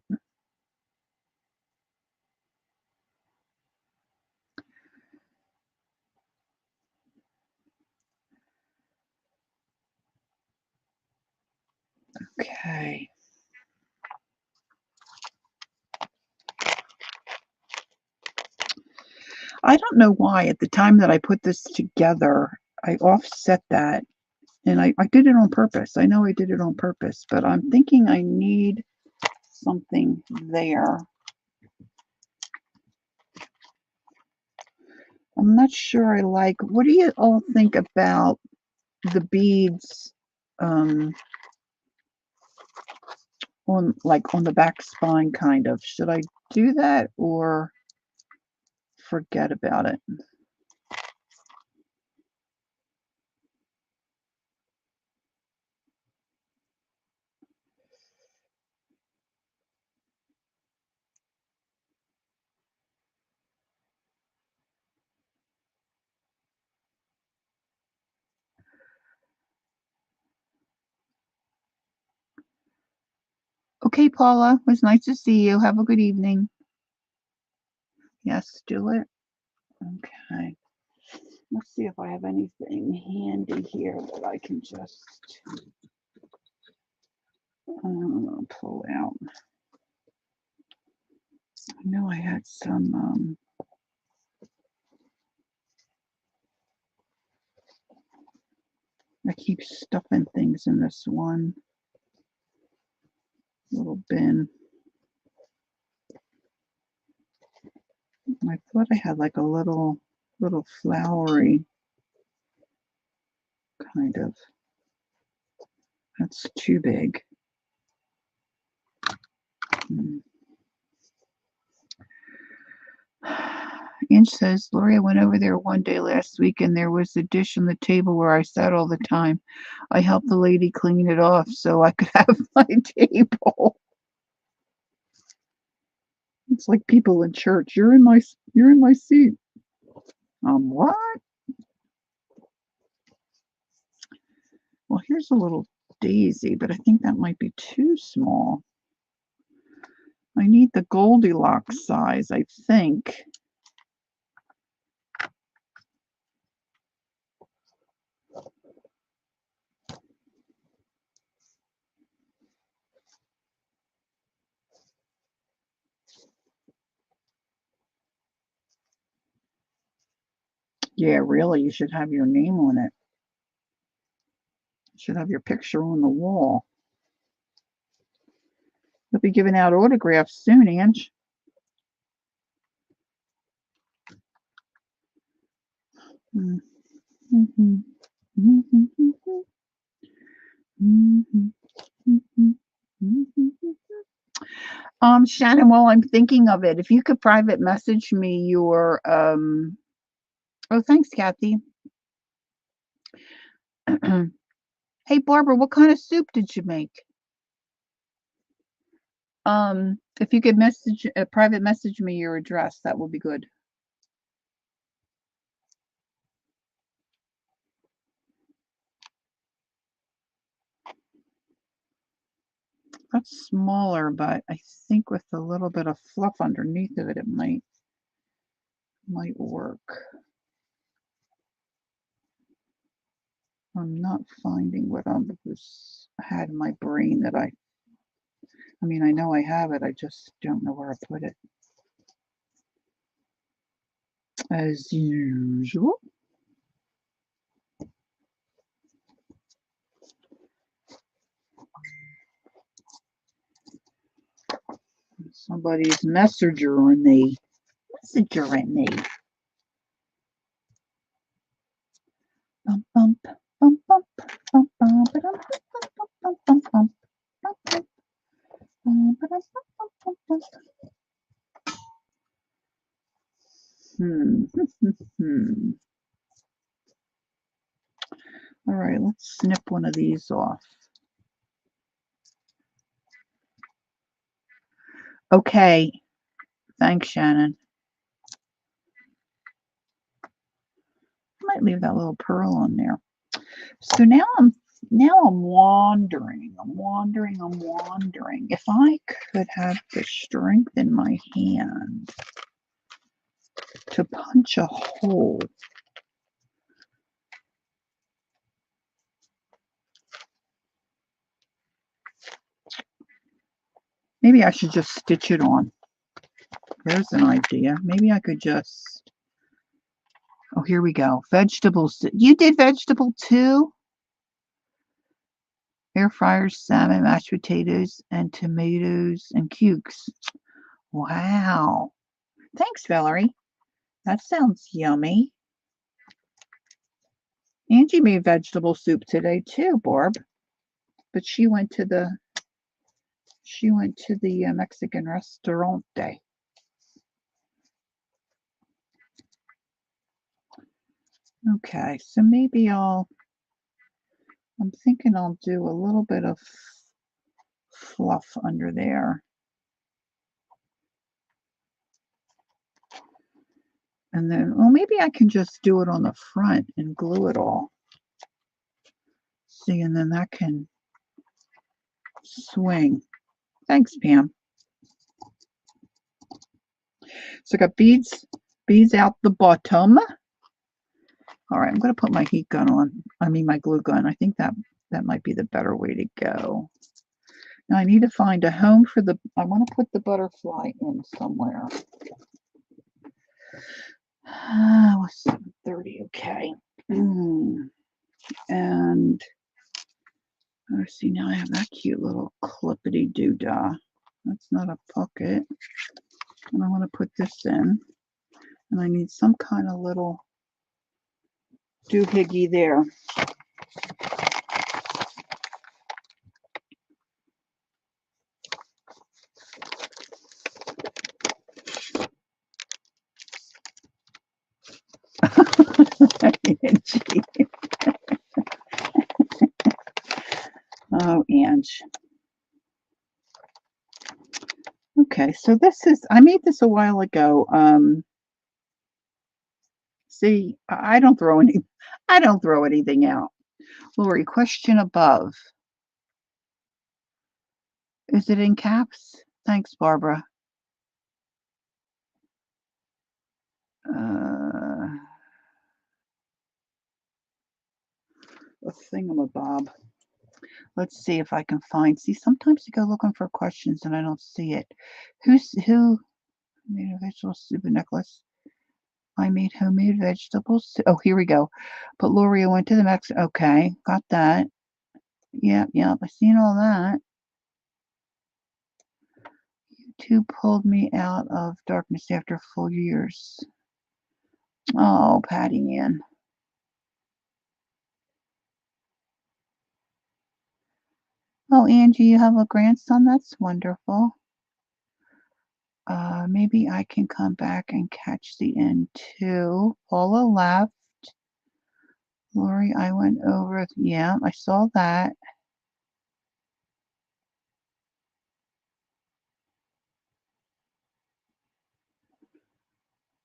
Okay. I don't know why at the time that I put this together, I offset that and I did it on purpose. I know I did it on purpose, but I'm thinking I need something there. I'm not sure I like, what do you all think about the beads on the back spine kind of? Should I do that or forget about it? Okay, Paula, it was nice to see you. Have a good evening. Yes, do it. Okay. Let's see if I have anything handy here that I can just pull out. I know I had some, I keep stuffing things in this one little bin. I thought I had like a little flowery kind of. That's too big. Inch says, Lori, I went over there one day last week and there was a dish on the table where I sat all the time. I helped the lady clean it off so I could have my table. It's like people in church. You're in my seat. What? Well, here's a little daisy, but I think that might be too small. I need the Goldilocks size, I think. Yeah, really, you should have your name on it. You should have your picture on the wall. You'll be giving out autographs soon, Ange. Shannon, while I'm thinking of it, if you could private message me your oh, thanks, Kathy. Hey, Barbara, what kind of soup did you make? If you could private message me your address, that would be good. That's smaller, but I think with a little bit of fluff underneath of it, it might work. I'm not finding what I had in my brain that I mean, I know I have it, I just don't know where I put it. As usual. Somebody's messaging me. Bump, bump, bump, bump, bump, bump, bump, bump, bump, bump, All right, let's snip one of these off. Okay. Thanks, Shannon. I might leave that little pearl on there. So now I'm wandering. I'm wandering. If I could have the strength in my hand to punch a hole. Maybe I should just stitch it on. There's an idea. Maybe I could just... Oh, here we go. Vegetables. You did vegetable too? Air fryer, salmon, mashed potatoes, and tomatoes and cukes. Wow. Thanks, Valerie. That sounds yummy. Angie made vegetable soup today too, Barb. But she went to the Mexican restaurant day. Okay, so maybe I'm thinking I'll do a little bit of fluff under there. And then, well, maybe I can just do it on the front and glue it all. See, and then that can swing. Thanks, Pam. So I got beads out the bottom. All right, I'm going to put my heat gun on. I mean my glue gun. I think that might be the better way to go. Now I need to find a home for the, I want to put the butterfly in somewhere. Oh, 7:30, okay. And let's see, now I have that cute little clippity doodah. That's not a pocket. And I want to put this in. And I need some kind of little doohickey there. Oh, Ange. Okay, so this is, I made this a while ago. See, I don't throw anything out. Lori, question above. Is it in caps? Thanks, Barbara. A thingamabob. Let's see if I can find. See, sometimes you go looking for questions and I don't see it. Who made a vegetable soup necklace? I made homemade vegetables. Oh, here we go. But Lori, I went to the Mexican. Okay, got that. Yep, I've seen all that. You pulled me out of darkness after full years. Oh, Patty Ann. Oh, Angie, you have a grandson? That's wonderful. Maybe I can come back and catch the end too. Paula left. Lori, I went over. Yeah, I saw that.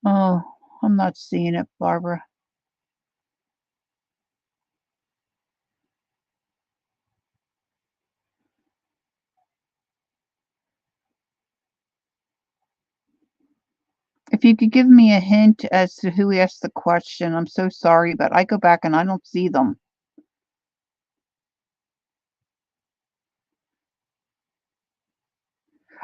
Oh, I'm not seeing it, Barbara. If you could give me a hint as to who asked the question, I'm so sorry, but I go back and I don't see them.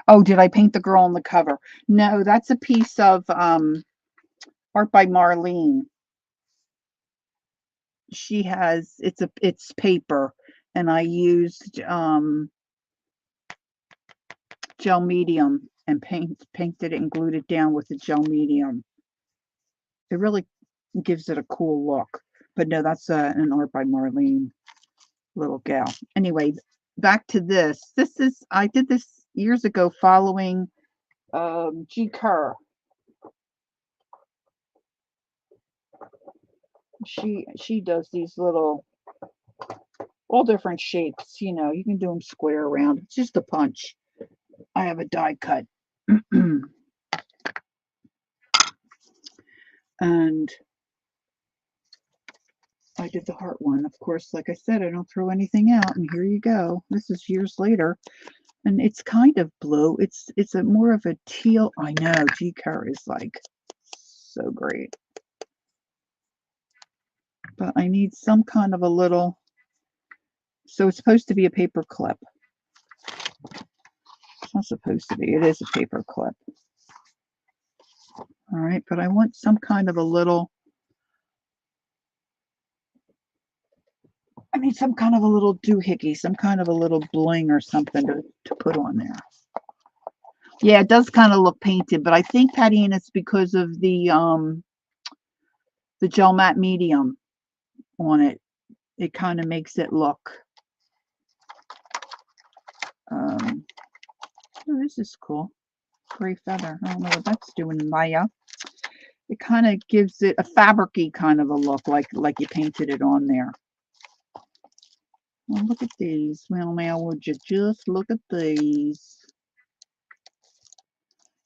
Oh, did I paint the girl on the cover? No, that's a piece of art by Marlene. She has, it's paper, and I used gel medium and painted it and glued it down with the gel medium. It really gives it a cool look. But no, that's an art by Marlene, little gal. Anyway, back to this. I did this years ago following G. Kerr. She does these little, all different shapes. You can do them square, round. It's just a punch. I have a die cut. And I did the heart one. Of course, like I said, I don't throw anything out. And here you go. This is years later. And it's kind of blue. It's a more of a teal. I know, G. Kerr is like so great. But I need some kind of a little, so it's supposed to be a paper clip. It's not supposed to be. It is a paper clip. All right, but I want some kind of a little, some kind of a little doohickey, some kind of a little bling or something to put on there. Yeah, it does kind of look painted, but I think, Patty Ann, it's because of the gel matte medium on it. It kind of makes it look. Oh, this is cool. Gray feather. I don't know what that's doing, Maya. It kind of gives it a fabricy kind of a look, like you painted it on there. Well, look at these. Well, now, would you just look at these?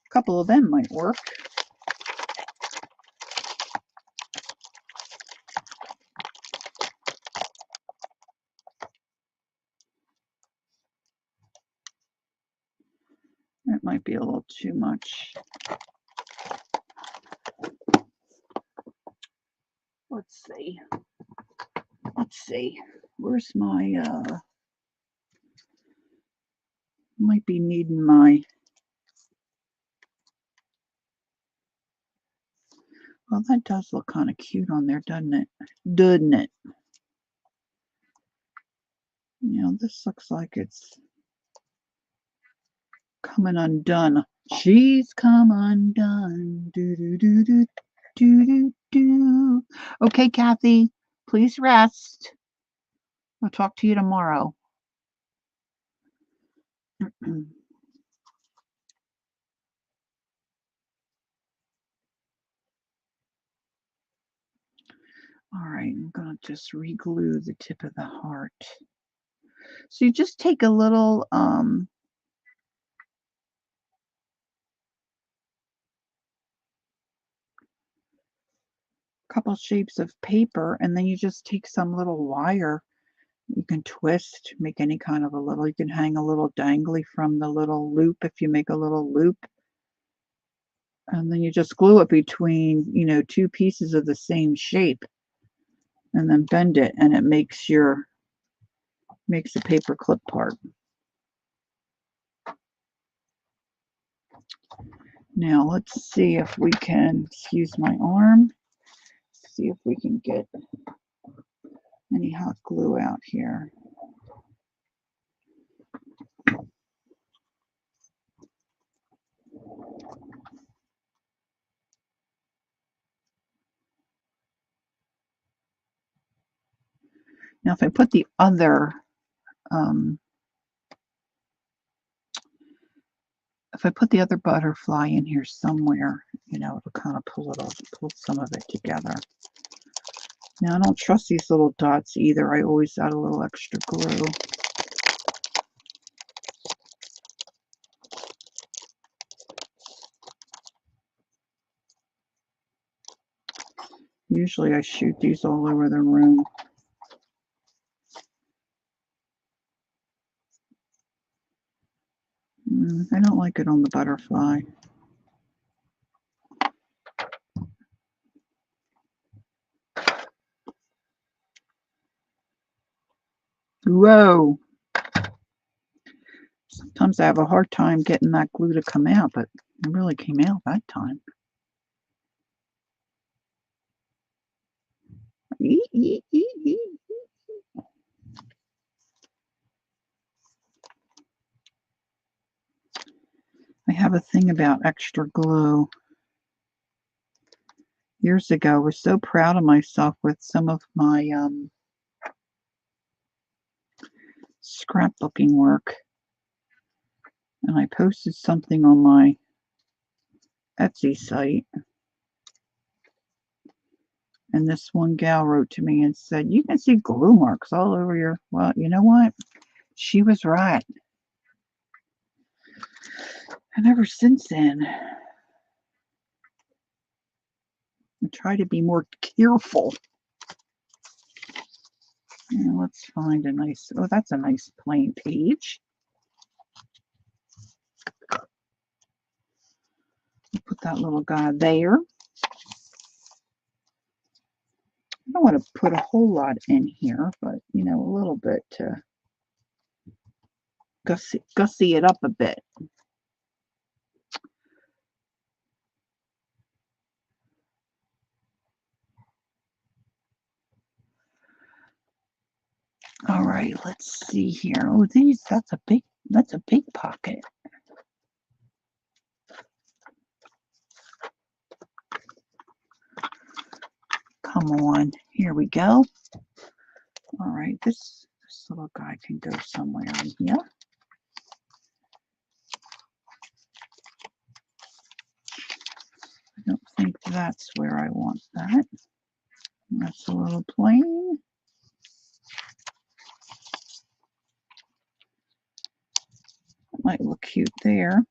A couple of them might work. might be a little too much. Let's see. Where's my, might be needing my, well, that does look kind of cute on there, doesn't it? Doesn't it? You know, this looks like it's coming undone. She's come undone. Do do do do do do do. Okay, Kathy, please rest. I'll talk to you tomorrow. All right, I'm gonna just re-glue the tip of the heart. So you just take a little couple shapes of paper, and then you just take some little wire. You can twist, make any kind of a little, you can hang a little dangly from the little loop if you make a little loop. And then you just glue it between, you know, two pieces of the same shape, and then bend it, and it makes the paper clip part. Now let's see if we can, excuse my arm, see if we can get any hot glue out here. Now if I put the other butterfly in here somewhere, you know, it'll kind of pull some of it together. Now I don't trust these little dots either. I always add a little extra glue. Usually I shoot these all over the room. I don't like it on the butterfly. Whoa! Sometimes I have a hard time getting that glue to come out, but it really came out that time. I have a thing about extra glue. Years ago, I was so proud of myself with some of my scrapbooking work. And I posted something on my Etsy site. And this one gal wrote to me and said, "You can see glue marks all over your..." Well, you know what? She was right. And ever since then, I try to be more careful. And let's find a nice, oh, that's a nice plain page. Put that little guy there. I don't want to put a whole lot in here, but, you know, a little bit to gussy it up a bit. All right, let's see here. Oh, that's a big pocket. Come on, here we go. All right, this little guy can go somewhere in here. I don't think that's where I want that. That's a little plain. That might look cute there.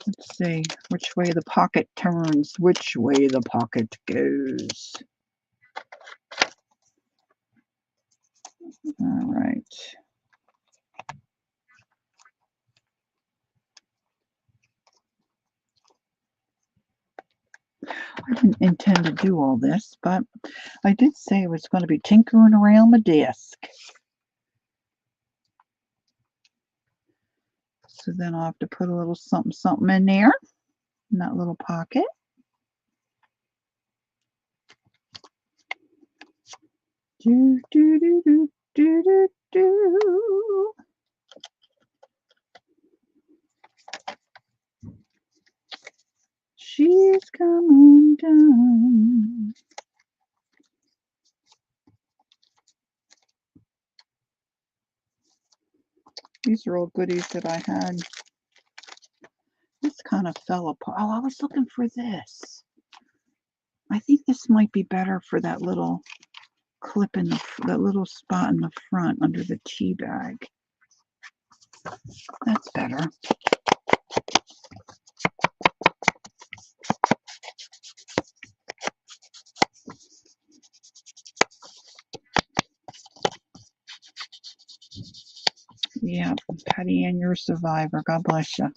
Let's see which way the pocket turns, which way the pocket goes. All right. didn't intend to do all this, but I did say I was going to be tinkering around my desk. So then I'll have to put a little something something in there, in that little pocket. Do, do, do, do, do, do, do. She's coming down. These are all goodies that I had. This kind of fell apart. Oh, I was looking for this. I think this might be better for that little clip in that little spot in the front under the tea bag. That's better. Yeah, Patty Ann, you're a survivor. God bless you.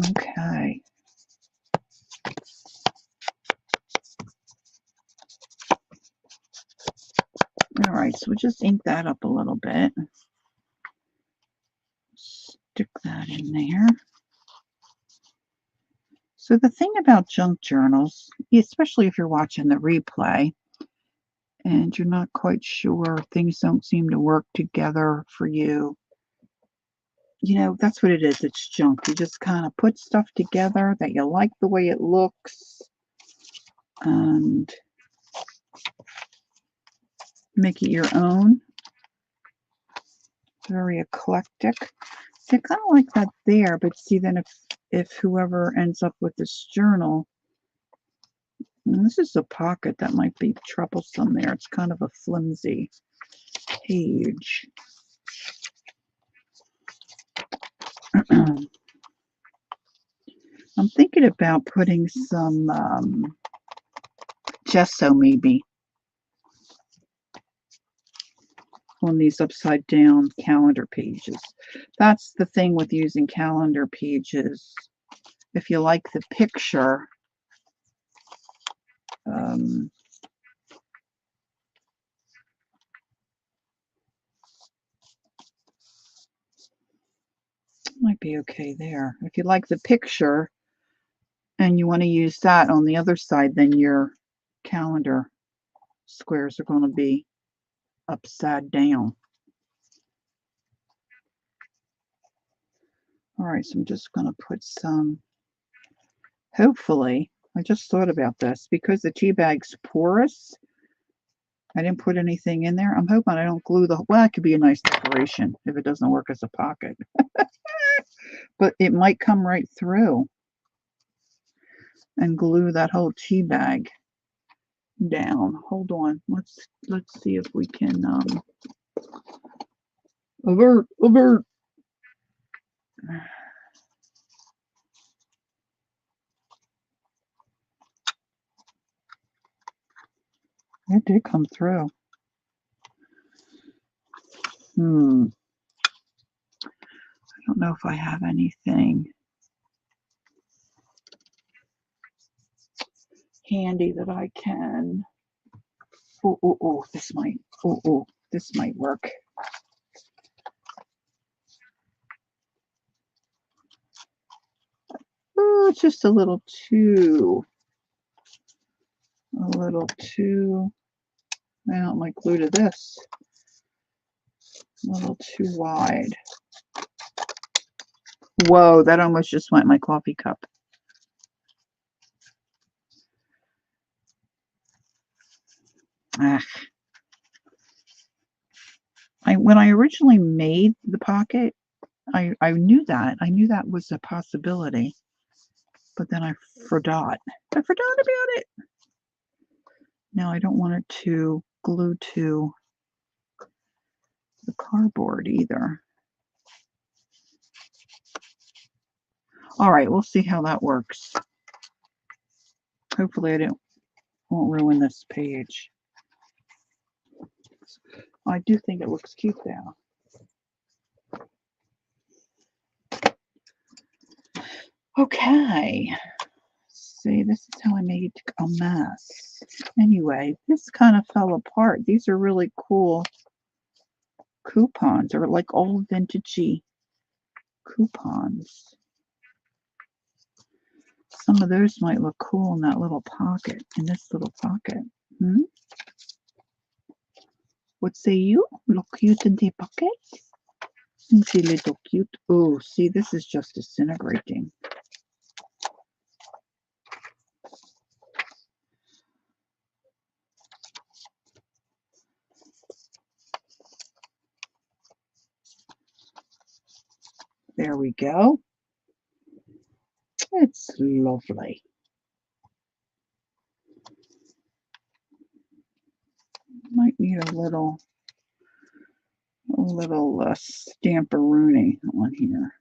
Okay. All right, so we'll just ink that up a little bit. Stick that in there. So the thing about junk journals, especially if you're watching the replay and you're not quite sure, things don't seem to work together for you, you know, that's what it is. It's junk. You just kind of put stuff together that you like the way it looks and make it your own. Very eclectic. See, I kind of like that there, but see, then if whoever ends up with this journal, and this is a pocket that might be troublesome there. It's kind of a flimsy page. I'm thinking about putting some gesso maybe on these upside down calendar pages. That's the thing with using calendar pages. If you like the picture, might be okay there. If you like the picture and you want to use that on the other side, then your calendar squares are going to be upside down. All right, so I'm just going to put some, hopefully, I just thought about this, because the tea bag's porous, I didn't put anything in there. I'm hoping I don't glue the, well, it could be a nice decoration if it doesn't work as a pocket. But it might come right through and glue that whole tea bag down. Hold on. Let's see if we can avert. It did come through. I don't know if I have anything handy that I can. Oh, this might. Oh, this might work. Oh, it's just a little too. Well, it might glue to this. A little too wide. Whoa, that almost just went in my coffee cup. When I originally made the pocket, I knew that. I knew that was a possibility. But then I forgot. I forgot about it. Now I don't want it to glue to the cardboard either. All right, we'll see how that works. Hopefully I won't ruin this page. I do think it looks cute now. Okay. See, this is how I made a mess. Anyway, this kind of fell apart. These are really cool coupons, or like old vintagey coupons. Some of those might look cool in that little pocket, in this little pocket. What say you? Look cute in the pocket? Isn't she little cute? Oh, see, this is just disintegrating. There we go. It's lovely. Might need a little stamperoonie on here.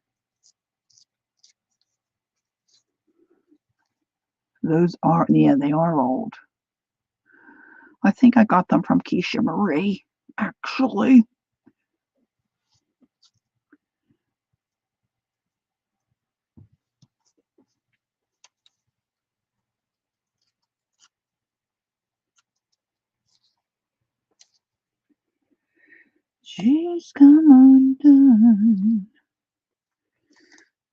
Those are, yeah, they are old. I think I got them from Keisha Marie, actually. She's come undone.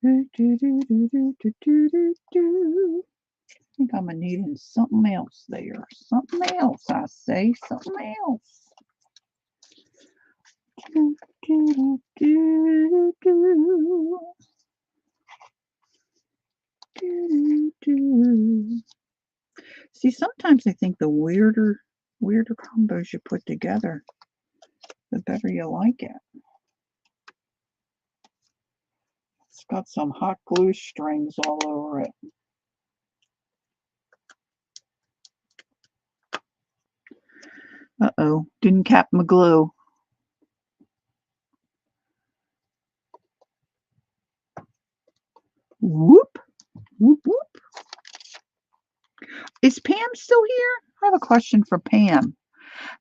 Do, do, do, do, do, do, do, do, do. I think I'm needing something else there. Something else, I say. Something else. Do, do, do, do, do, do. See, sometimes I think the weirder combos you put together, the better you like it. It's got some hot glue strings all over it. Uh-oh, didn't cap my glue. Whoop, whoop, whoop. Is Pam still here? I have a question for Pam.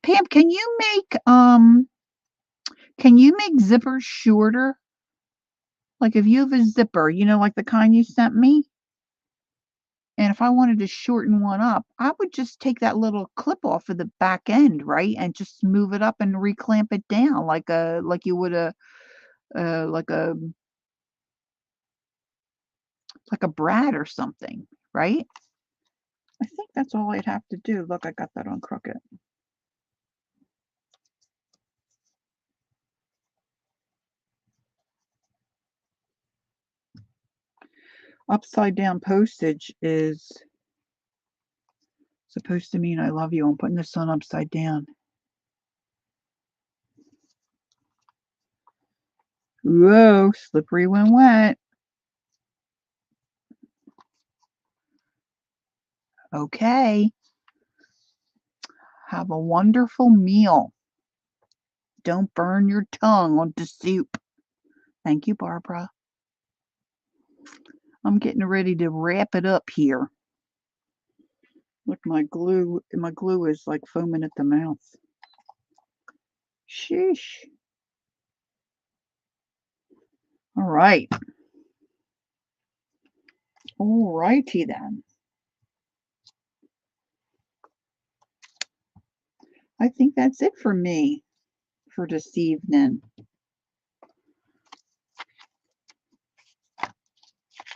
Pam, can you make zippers shorter? Like if you have a zipper, you know, like the kind you sent me, and if I wanted to shorten one up, I would just take that little clip off of the back end, right? And just move it up and reclamp it down like you would like a brad or something, right? I think that's all I'd have to do. Look, I got that on crooked. Upside down postage is supposed to mean I love you. I'm putting this on upside down. Whoa, slippery when wet. Okay. Have a wonderful meal. Don't burn your tongue on the soup. Thank you, Barbara. I'm getting ready to wrap it up here. Look, my glue is like foaming at the mouth. Sheesh. All right. All righty then. I think that's it for me for this evening.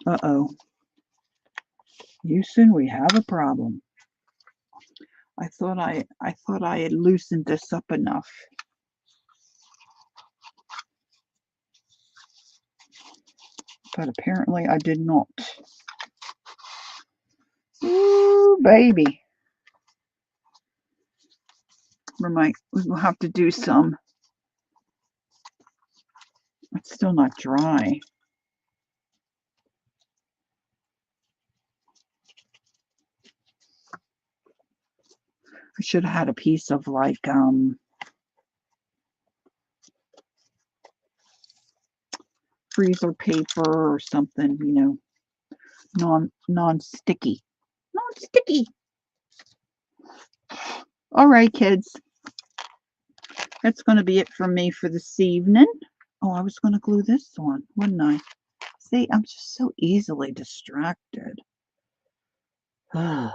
Uh-oh. Houston, we have a problem. I thought I had loosened this up enough. But apparently I did not. Ooh, baby. We'll have to do some. It's still not dry. I should have had a piece of like freezer paper or something, you know, non-sticky. Non-sticky. All right, kids. That's going to be it from me for this evening. Oh, I was going to glue this on, wouldn't I? See, I'm just so easily distracted. I'm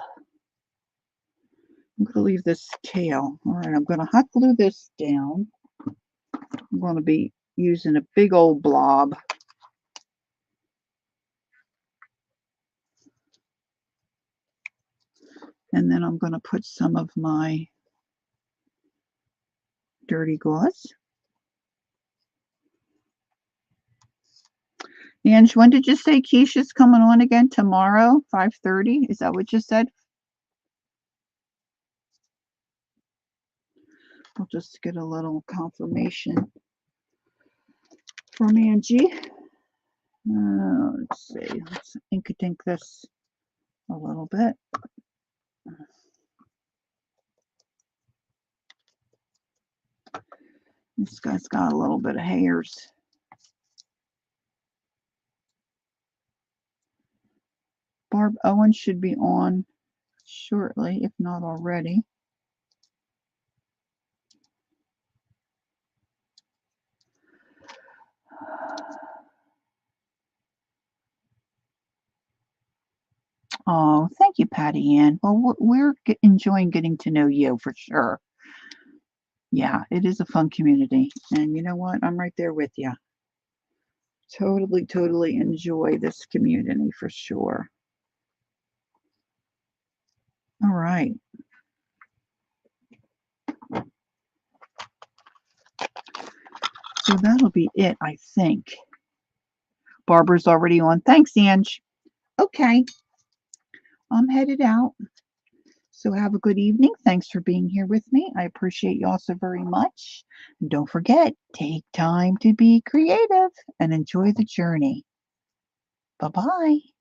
going to leave this tail. All right, I'm going to hot glue this down. I'm going to be using a big old blob. And then I'm going to put some of my dirty gauze. Ange, when did you say Keisha's coming on again? Tomorrow, 5:30? Is that what you said? I'll just get a little confirmation from Angie. Let's see. Let's ink this a little bit. This guy's got a little bit of hairs. Barb Owens should be on shortly, if not already. Oh, thank you, Patty Ann. Well, we're enjoying getting to know you for sure. Yeah, it is a fun community. And you know what? I'm right there with you. Totally enjoy this community for sure. All right. So that'll be it, I think. Barbara's already on. Thanks, Ange. Okay. I'm headed out. So have a good evening. Thanks for being here with me. I appreciate you all so very much. And don't forget, take time to be creative and enjoy the journey. Bye-bye.